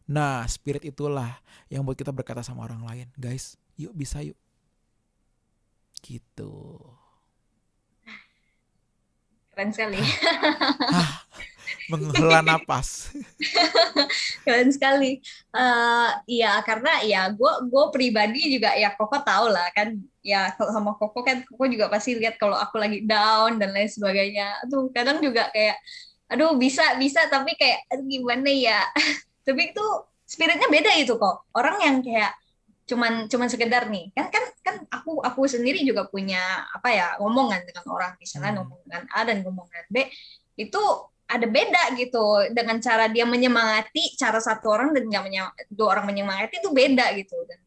Nah spirit itulah yang buat kita berkata sama orang lain, guys yuk bisa yuk. Gitu. Keren sekali. Menghela napas. Keren sekali. Iya, karena ya gue pribadi juga ya Koko tahu lah kan, ya kalau sama Koko kan Koko juga pasti lihat kalau aku lagi down dan lain sebagainya. Aduh, kadang juga kayak aduh bisa tapi kayak aduh, gimana ya. Tapi itu spiritnya beda itu kok. Orang yang kayak cuman sekedar nih kan aku sendiri juga punya apa ya, ngomongan dengan orang, misalnya ngomong dengan A dan ngomong dengan B, itu ada beda gitu dengan cara dia menyemangati, cara satu orang dan dua orang menyemangati itu beda gitu. Dan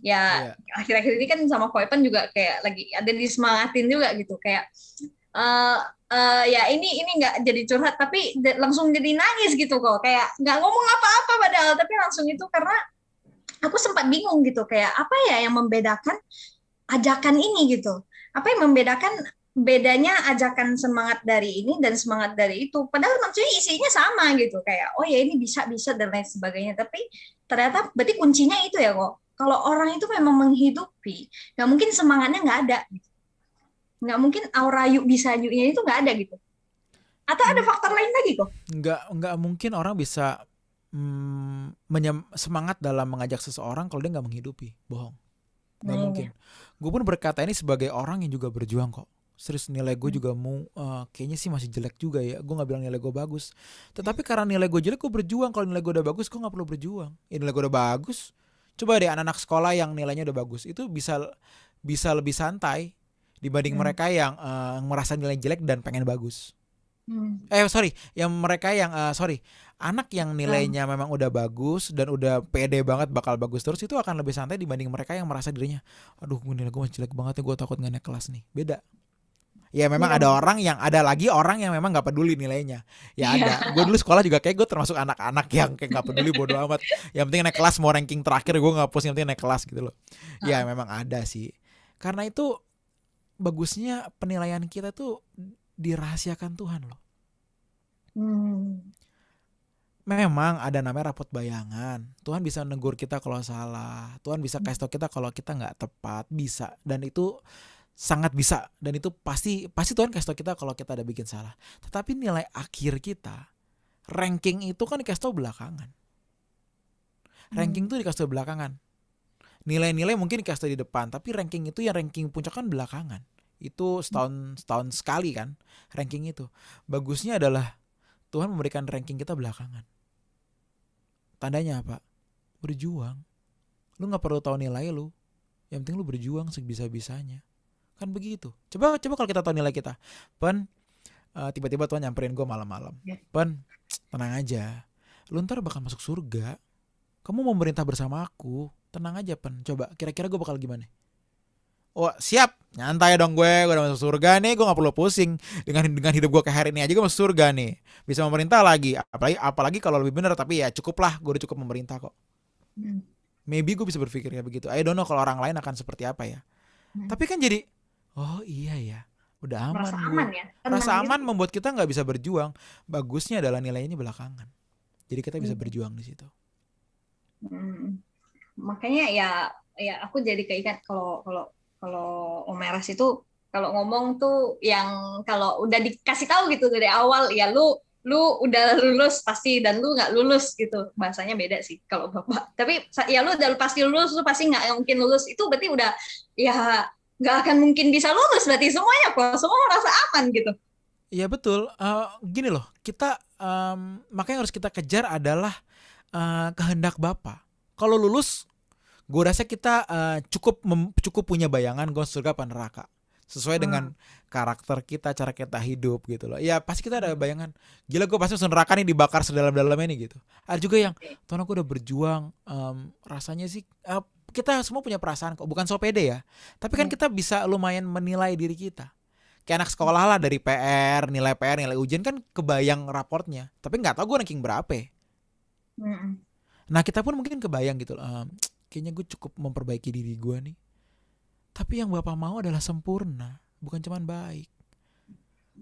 ya akhir-akhir ini kan sama Koipan juga kayak lagi ada disemangatin juga gitu, kayak ya ini nggak jadi curhat tapi langsung jadi nangis gitu kok, kayak nggak ngomong apa-apa padahal, tapi langsung itu karena aku sempat bingung gitu, kayak apa ya yang membedakan ajakan ini gitu, apa yang membedakan bedanya ajakan semangat dari ini dan semangat dari itu, padahal maksudnya isinya sama gitu, kayak oh ya ini bisa dan lain sebagainya, tapi ternyata berarti kuncinya itu ya kok, kalau orang itu memang menghidupi, nggak mungkin semangatnya nggak ada gitu. Nggak mungkin aura yuk bisa yuknya itu nggak ada gitu, atau ada faktor lain lagi kok? Nggak mungkin orang bisa semangat dalam mengajak seseorang kalau dia nggak menghidupi, bohong. Nggak mungkin. Gue pun berkata ini sebagai orang yang juga berjuang kok. Serius, nilai gue juga kayaknya sih masih jelek juga ya. Gue nggak bilang nilai gue bagus, tetapi karena nilai gue jelek gue berjuang. Kalau nilai gue udah bagus gue nggak perlu berjuang. Nilai gue udah bagus, coba deh anak-anak sekolah yang nilainya udah bagus itu bisa lebih santai dibanding mereka yang merasa nilai jelek dan pengen bagus. Anak yang nilainya memang udah bagus dan udah pede banget bakal bagus terus, itu akan lebih santai dibanding mereka yang merasa dirinya aduh nilai gue masih jelek banget ya, gue takut gak naik kelas nih. Beda. Ya memang ada lagi orang yang memang gak peduli nilainya. Ya ada. Gue dulu sekolah juga kayak gue termasuk anak-anak yang kayak gak peduli, bodo amat. Yang penting naik kelas, mau ranking terakhir gue gak pusing, yang penting naik kelas gitu loh. Ya memang ada sih. Karena itu bagusnya penilaian kita tuh dirahasiakan Tuhan loh. Memang ada namanya rapot bayangan. Tuhan bisa negur kita kalau salah. Tuhan bisa kasih tau kita kalau kita nggak tepat, bisa. Dan itu sangat bisa. Dan itu pasti Tuhan kasih tau kita kalau kita ada bikin salah. Tetapi nilai akhir kita, ranking itu kan dikasih tau belakangan. Ranking itu dikasih tau belakangan. Nilai-nilai mungkin dikasih tau di depan, tapi ranking itu yang ranking puncak kan belakangan. Itu setahun sekali kan ranking itu. Bagusnya adalah Tuhan memberikan ranking kita belakangan. tandanya apa? Berjuang. Lu gak perlu tahu nilai lu, yang penting lu berjuang sebisa-bisanya. Kan begitu. Coba kalau kita tahu nilai kita. Pen, tiba-tiba Tuhan nyamperin gue malam-malam. Pen, tenang aja. Lu ntar bakal masuk surga. Kamu mau memerintah bersama aku. Tenang aja Pen. Coba kira-kira gue bakal gimana? Oh siap, nyantai dong gue udah masuk surga nih, gue gak perlu pusing dengan hidup gue kayak hari ini aja gue masuk surga nih, bisa memerintah lagi, apalagi kalau lebih benar, tapi ya cukup lah, gue udah cukup memerintah kok. Maybe gue bisa berpikir kayak begitu. I don't know kalau orang lain akan seperti apa ya. Tapi kan jadi, oh iya ya, udah aman. Rasa aman ya. Rasa aman gitu. Membuat kita nggak bisa berjuang. Bagusnya adalah nilainya belakangan. Jadi kita bisa berjuang di situ. Makanya ya aku jadi keinget kalau Om Meras itu kalau ngomong tuh yang kalau udah dikasih tahu gitu dari awal, ya lu udah lulus pasti dan lu nggak lulus gitu, bahasanya beda sih kalau Bapak. Tapi ya lu udah pasti lulus, lu pasti nggak mungkin lulus, itu berarti udah ya nggak akan mungkin bisa lulus berarti semuanya kok, semua merasa aman gitu. Iya betul. Gini loh, kita makanya harus kita kejar adalah kehendak Bapa. Kalau lulus, gue rasa kita cukup punya bayangan gue surga apa neraka sesuai dengan karakter kita, cara kita hidup gitu loh. Ya pasti kita ada bayangan, gila gue pasti masuk neraka nih, dibakar sedalam-dalamnya nih gitu. Ada juga yang Tuhan aku udah berjuang, rasanya sih kita semua punya perasaan kok, bukan so pede ya, tapi kan kita bisa lumayan menilai diri kita. Kayak anak sekolah lah, dari PR, nilai ujian kan kebayang raportnya, tapi nggak tahu gue ranking berapa. Nah kita pun mungkin kebayang gitu, kayaknya gue cukup memperbaiki diri gue nih. Tapi yang Bapak mau adalah sempurna, bukan cuman baik.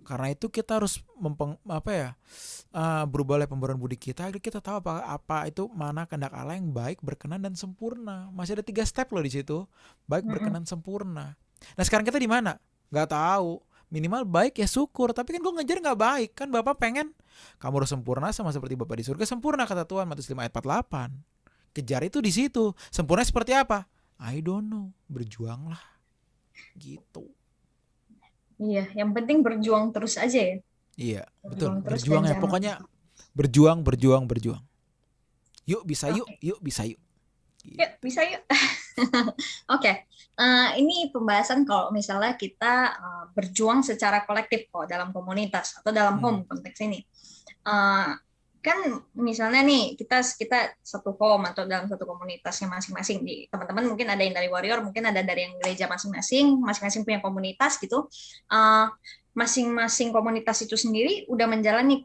Karena itu kita harus berubah oleh pembaruan budi kita, agar kita tahu apa itu mana kehendak Allah yang baik, berkenan dan sempurna. Masih ada 3 step loh di situ, baik, berkenan, sempurna. Nah sekarang kita di mana? Gak tahu. Minimal baik ya syukur, tapi kan gue ngejar gak baik. Kan Bapak pengen kamu harus sempurna sama seperti Bapak di surga sempurna, kata Tuhan Matius 5 ayat 48. Kejar itu di situ. Sempurna seperti apa? I don't know. Berjuanglah. Gitu. Iya, yang penting berjuang terus aja ya. Iya, betul. Berjuang ya, pokoknya berjuang. Yuk bisa yuk, yuk bisa yuk. Gitu. Yuk bisa yuk. Oke. Ini pembahasan kalau misalnya kita berjuang secara kolektif kok dalam komunitas atau dalam home konteks ini. Kan misalnya nih kita satu home atau dalam satu komunitasnya masing-masing, di teman-teman mungkin ada yang dari Warrior, mungkin ada dari yang gereja masing-masing punya komunitas gitu. Masing-masing komunitas itu sendiri udah menjalani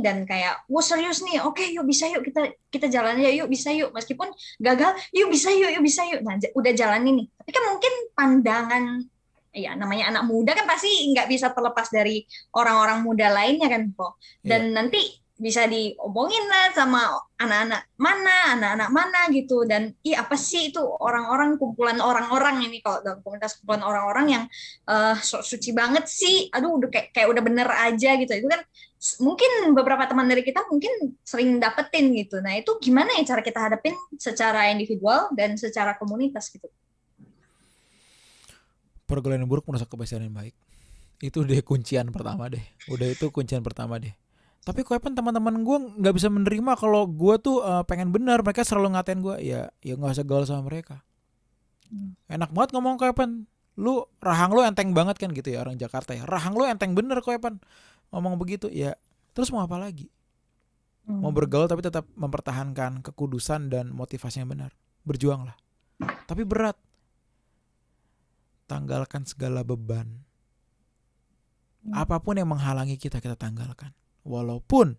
dan kayak serius nih, oke yuk bisa yuk kita jalan aja, yuk bisa yuk, meskipun gagal yuk bisa yuk. Nah udah jalani nih, tapi kan mungkin pandangan ya namanya anak muda kan pasti nggak bisa terlepas dari orang-orang muda lainnya kan kok. Dan nanti bisa diomongin lah sama anak-anak mana gitu, dan apa sih itu orang-orang, kumpulan orang-orang ini, kalau dalam komunitas kumpulan orang-orang yang sok suci banget sih, aduh udah kayak udah bener aja gitu. Itu kan mungkin beberapa teman dari kita mungkin sering dapetin gitu. Nah itu gimana ya cara kita hadapin secara individual dan secara komunitas gitu? Pergaulan yang buruk merusak kebiasaan yang baik. Itu deh kuncian pertama deh. Tapi kok teman-teman gue nggak bisa menerima kalau gue tuh pengen benar, mereka selalu ngatain gue. Ya nggak usah gaul sama mereka. Enak banget ngomong kok lu rahang lu enteng banget kan gitu ya, orang Jakarta ya. Rahang lu enteng bener kok ngomong begitu ya. Terus mau apa lagi? Mau bergaul tapi tetap mempertahankan kekudusan dan motivasi yang benar. Berjuanglah. Tapi berat. Tanggalkan segala beban. Apapun yang menghalangi kita tanggalkan. Walaupun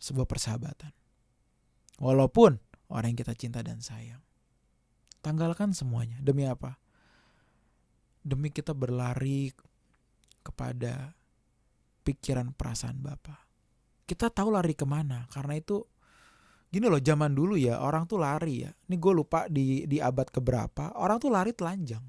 sebuah persahabatan. Walaupun orang yang kita cinta dan sayang. Tanggalkan semuanya. Demi apa? Demi kita berlari kepada pikiran perasaan Bapa. Kita tahu lari kemana. Karena itu gini loh, zaman dulu ya orang tuh lari ya. Ini gue lupa di abad keberapa, orang tuh lari telanjang.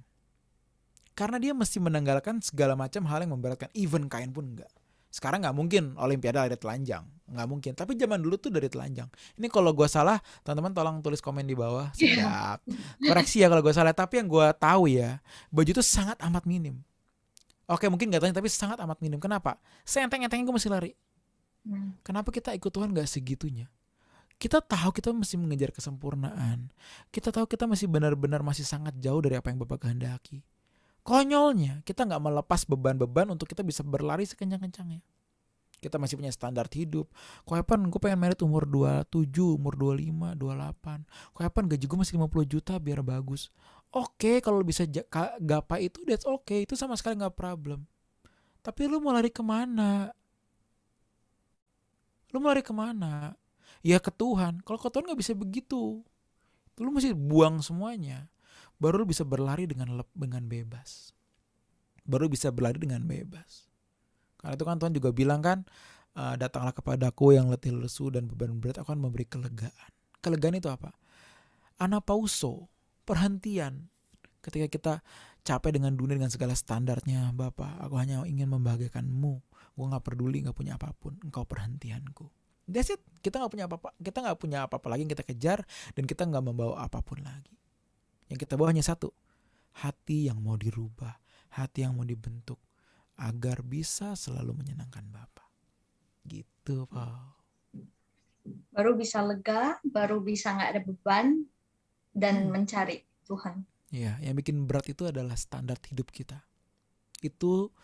Karena dia mesti menanggalkan segala macam hal yang memberatkan. Even kain pun enggak. Sekarang nggak mungkin Olimpiade lari telanjang, nggak mungkin. Tapi zaman dulu tuh dari telanjang. Ini kalau gue salah, teman-teman tolong tulis komen di bawah. Siap. Koreksi ya kalau gue salah. Tapi yang gue tahu ya, baju itu sangat amat minim. Oke, mungkin nggak tanya, tapi sangat amat minim. Kenapa? Seenteng-entengnya gue mesti lari. Kenapa kita ikut Tuhan gak segitunya? Kita tahu kita mesti mengejar kesempurnaan. Kita tahu kita masih benar-benar masih sangat jauh dari apa yang Bapa kehendaki. Konyolnya, kita gak melepas beban-beban untuk kita bisa berlari sekencang-kencangnya. Kita masih punya standar hidup. Kok Evan, gue pengen merit umur 27, umur 25, 28. Kok Evan, gaji gue masih 50 juta biar bagus. Oke, kalau bisa gapai itu, that's okay. Itu sama sekali gak problem. Tapi lu mau lari kemana? Ya ke Tuhan. Kalau ke Tuhan gak bisa begitu. Lu mesti buang semuanya. Baru lu bisa berlari dengan bebas. Karena itu kan Tuhan juga bilang kan, datanglah kepadaku yang letih lesu dan beban berat, aku akan memberi kelegaan. Kelegaan itu apa? Anapauso, perhentian. Ketika kita capek dengan dunia dengan segala standarnya, Bapa, aku hanya ingin membahagiakanmu. Gue gak peduli, gak punya apapun. Engkau perhentianku. That's it. Kita gak punya apa-apa lagi yang kita kejar, dan kita gak membawa apapun lagi. Yang kita bawa hanya satu. Hati yang mau dirubah. Hati yang mau dibentuk. Agar bisa selalu menyenangkan Bapa. Gitu, Paul. Baru bisa lega, baru bisa gak ada beban, dan mencari Tuhan. Ya, yang bikin berat itu adalah standar hidup kita. Itu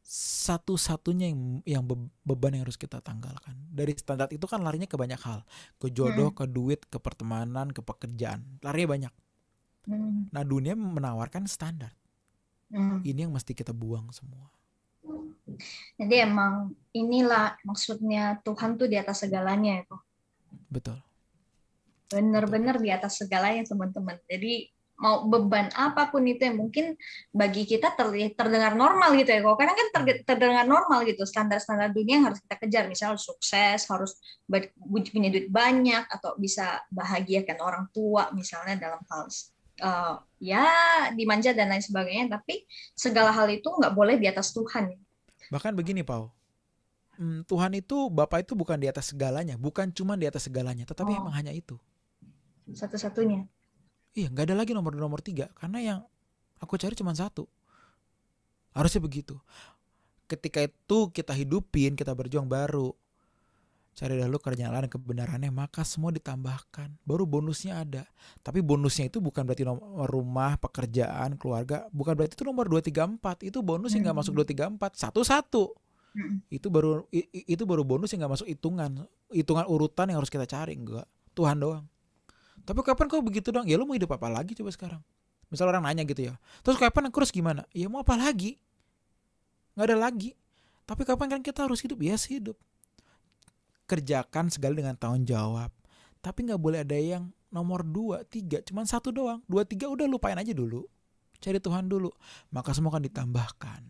satu-satunya yang beban yang harus kita tanggalkan. Dari standar itu kan larinya ke banyak hal. Ke jodoh, ke duit, ke pertemanan, ke pekerjaan. Larinya banyak. Nah, dunia menawarkan standar. Ini yang mesti kita buang semua. Jadi emang inilah maksudnya Tuhan tuh di atas segalanya itu. Betul. Benar-benar di atas segalanya, teman-teman. Jadi mau beban apapun itu yang mungkin bagi kita terdengar normal gitu ya. Kalau kadang kan terdengar normal gitu, standar-standar dunia yang harus kita kejar, misal sukses, harus punya duit banyak, atau bisa bahagiakan orang tua misalnya dalam hal ya dimanja dan lain sebagainya. Tapi segala hal itu nggak boleh di atas Tuhan. Bahkan begini, Pau, Tuhan itu, Bapa itu bukan di atas segalanya, bukan cuma di atas segalanya, tetapi emang hanya itu. Satu-satunya. Iya, nggak ada lagi nomor 3, karena yang aku cari cuma satu. Harusnya begitu. Ketika itu kita hidupin, kita berjuang, baru cari dahulu kerajaan Allah dan kebenarannya, maka semua ditambahkan. Baru bonusnya ada. Tapi bonusnya itu bukan berarti nomor rumah, pekerjaan, keluarga. Bukan berarti itu nomor 2, 3, 4. Itu bonus yang nggak masuk 2, 3, 4. Satu-satu. Itu baru bonus yang nggak masuk hitungan urutan yang harus kita cari. Enggak. Tuhan doang. Tapi kapan kau begitu dong? Ya lu mau hidup apa lagi coba sekarang? Misal orang nanya gitu ya. Terus kapan aku harus gimana? Ya mau apa lagi? Gak ada lagi. Tapi kapan kan kita harus hidup? Yes, hidup. Kerjakan segala dengan tanggung jawab. Tapi gak boleh ada yang nomor 2, 3. Cuman satu doang. 2, 3 udah lupain aja dulu. Cari Tuhan dulu. Maka semua akan ditambahkan.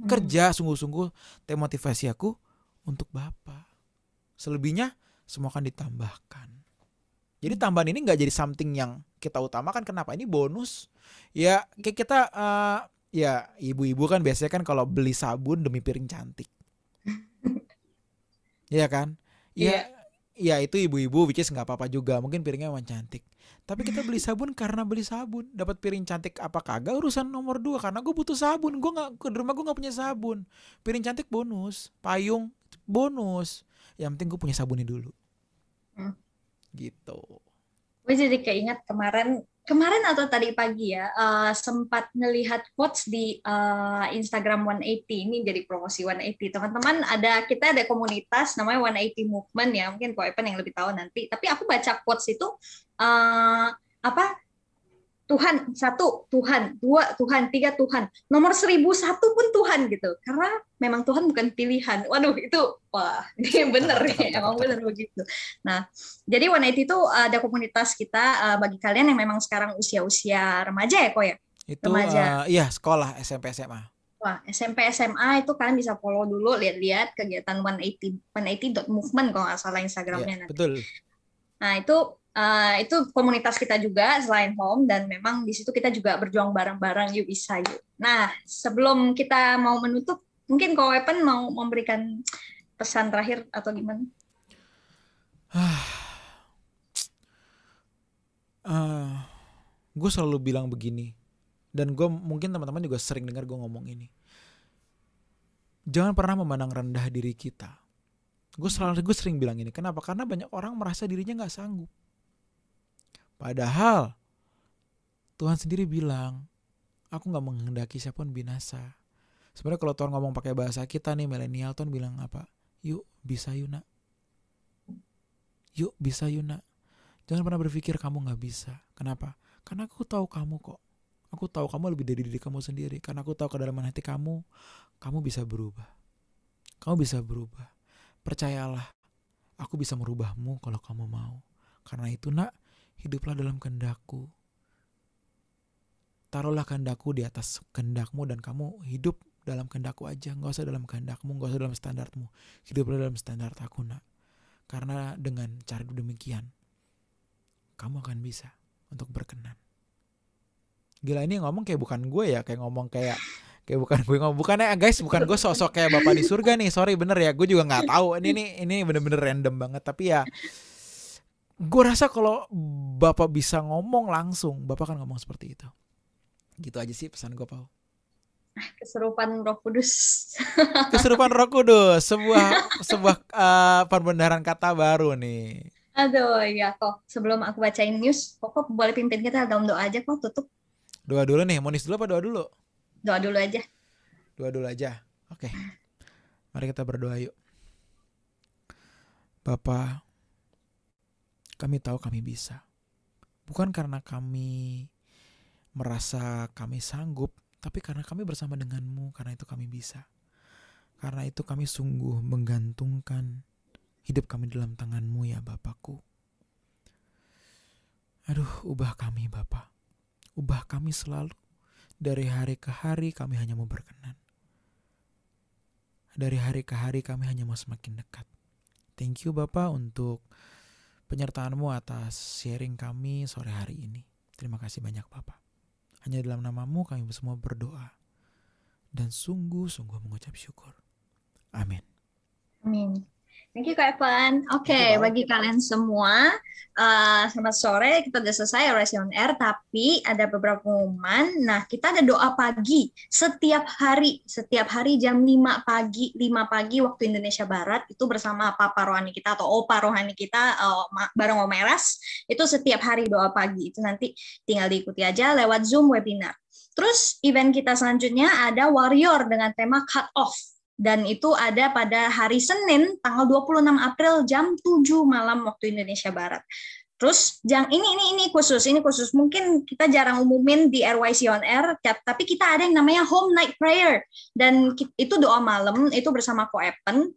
Kerja sungguh-sungguh. Motivasi aku untuk Bapa. Selebihnya semua akan ditambahkan. Jadi tambahan ini gak jadi something yang kita utamakan. Kenapa? Ini bonus. Ya kayak kita ya ibu-ibu kan biasanya kan kalau beli sabun demi piring cantik. Iya kan? Iya. Ya itu ibu-ibu which is gak apa-apa juga. Mungkin piringnya memang cantik. Tapi kita beli sabun karena beli sabun. Dapat piring cantik apa kagak urusan nomor 2. Karena gue butuh sabun. Di rumah gue gak punya sabun. Piring cantik bonus. Payung bonus. Yang penting gue punya sabunnya dulu. Gitu. Gue jadi keinget kemarin atau tadi pagi ya, sempat ngelihat quotes di Instagram 180. Ini jadi promosi 180. Teman-teman, kita ada komunitas namanya 180 Movement ya. Mungkin Ko Evan yang lebih tahu nanti. Tapi aku baca quotes itu Tuhan, 1 Tuhan, 2 Tuhan, 3 Tuhan, nomor 1001 pun Tuhan gitu. Karena memang Tuhan bukan pilihan. Waduh, itu ini bener ya, emang bener begitu. Nah, jadi 180 itu ada komunitas kita bagi kalian yang memang sekarang usia-usia remaja ya, Ko ya? Itu iya, sekolah SMP SMA. Wah, SMP SMA itu kalian bisa follow dulu, lihat-lihat kegiatan 180.movement kalau nggak salah Instagramnya nanti. Betul. Nah, itu komunitas kita juga selain home, dan memang di situ kita juga berjuang bareng-bareng, yuk bisa yuk. Nah, sebelum kita mau menutup, mungkin Ko Evan mau memberikan pesan terakhir atau gimana? Gue selalu bilang begini, dan gue mungkin teman-teman juga sering dengar gue ngomong ini. Jangan pernah memandang rendah diri kita. Gue sering bilang ini. Kenapa? Karena banyak orang merasa dirinya nggak sanggup. Padahal Tuhan sendiri bilang, aku nggak menghendaki siapapun binasa. Sebenarnya kalau Tuhan ngomong pakai bahasa kita nih milenial, Tuhan bilang apa? Yuk bisa yuk nak. Yuk bisa yuk nak. Jangan pernah berpikir kamu nggak bisa. Kenapa? Karena aku tahu kamu kok. Aku tahu kamu lebih dari diri kamu sendiri. Karena aku tahu kedalaman hati kamu bisa berubah. Kamu bisa berubah. Percayalah, aku bisa merubahmu kalau kamu mau. Karena itu nak, hiduplah dalam kehendakku. Taruhlah kehendakku di atas kehendakmu dan kamu hidup dalam kehendakku aja. Gak usah dalam kehendakmu, gak usah dalam standarmu. Hiduplah dalam standar aku nak. Karena dengan cara demikian, kamu akan bisa untuk berkenan. Gila, ini ngomong kayak bukan gue ya, kayak ngomong kayak bukan gue ngomong, bukannya guys, bukan gue sosok kayak Bapak di surga nih, sorry bener ya, gue juga nggak tahu, ini bener-bener random banget, tapi ya gue rasa kalau Bapak bisa ngomong langsung, Bapak kan ngomong seperti itu, gitu aja sih pesan gue, Pau. Keserupan Roh Kudus. Keserupan Roh Kudus, sebuah perbendaharaan kata baru nih. Aduh ya kok, sebelum aku bacain news, kok boleh pimpin kita dalam doa aja kok, tutup. Doa dulu nih, Monis dulu apa doa dulu? Doa dulu aja. Doa dulu aja. Oke. Mari kita berdoa yuk. Bapa, kami tahu kami bisa. Bukan karena kami merasa kami sanggup, tapi karena kami bersama denganmu, karena itu kami bisa. Karena itu kami sungguh menggantungkan hidup kami dalam tanganmu ya Bapakku. Aduh, ubah kami Bapa. Ubah kami selalu. Dari hari ke hari kami hanya mau berkenan. Dari hari ke hari kami hanya mau semakin dekat. Thank you Bapak untuk penyertaan-Mu atas sharing kami sore hari ini. Terima kasih banyak Bapak. Hanya dalam nama-Mu kami semua berdoa. Dan sungguh-sungguh mengucap syukur. Amin. Amin. Thank you Kak Evan. Oke, bagi kalian semua, selamat sore. Kita udah selesai Orasi on Air, tapi ada beberapa pengumuman. Nah, kita ada doa pagi setiap hari jam 5 pagi waktu Indonesia Barat, itu bersama Papa Rohani kita atau Opa Rohani kita, bareng Om Eras. Itu setiap hari doa pagi. Itu nanti tinggal diikuti aja lewat Zoom webinar. Terus event kita selanjutnya ada Warrior dengan tema Cut Off. Dan itu ada pada hari Senin tanggal 26 April jam 7 malam waktu Indonesia Barat. Terus ini khusus mungkin kita jarang umumin di RYC on Air, tapi kita ada yang namanya Home Night Prayer, dan itu doa malam itu bersama Ko Epen.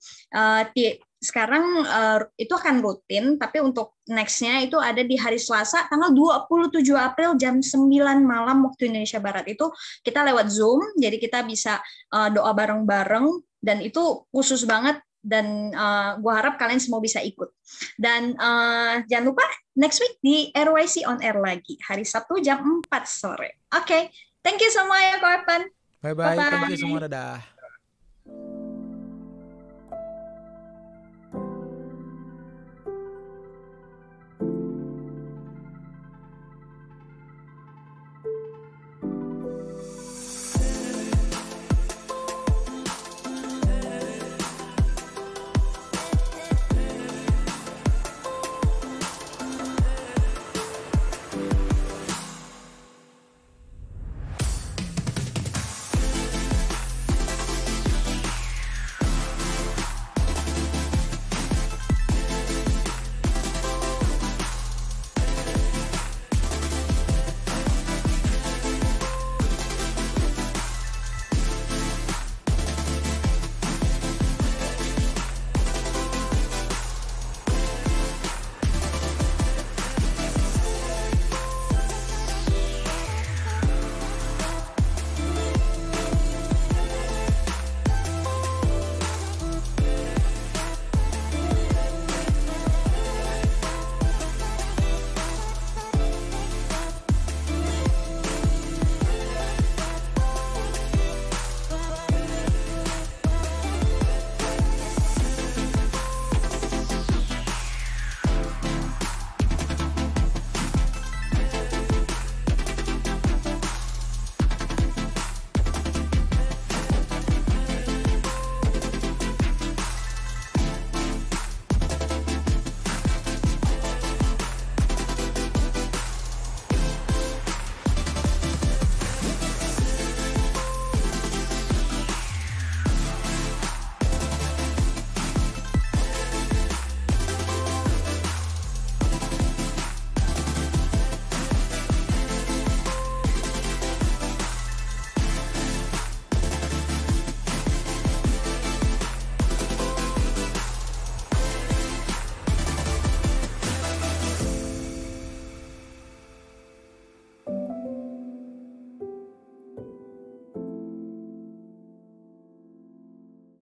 Sekarang itu akan rutin, tapi untuk nextnya itu ada di hari Selasa tanggal 27 April jam 9 malam waktu Indonesia Barat. Itu kita lewat Zoom, jadi kita bisa doa bareng-bareng, dan itu khusus banget, dan gue harap kalian semua bisa ikut. Dan jangan lupa next week di RYC on Air lagi, hari Sabtu jam 4 sore. Oke, thank you semua ya Ko Epen. Bye-bye, thank you semua, dadah.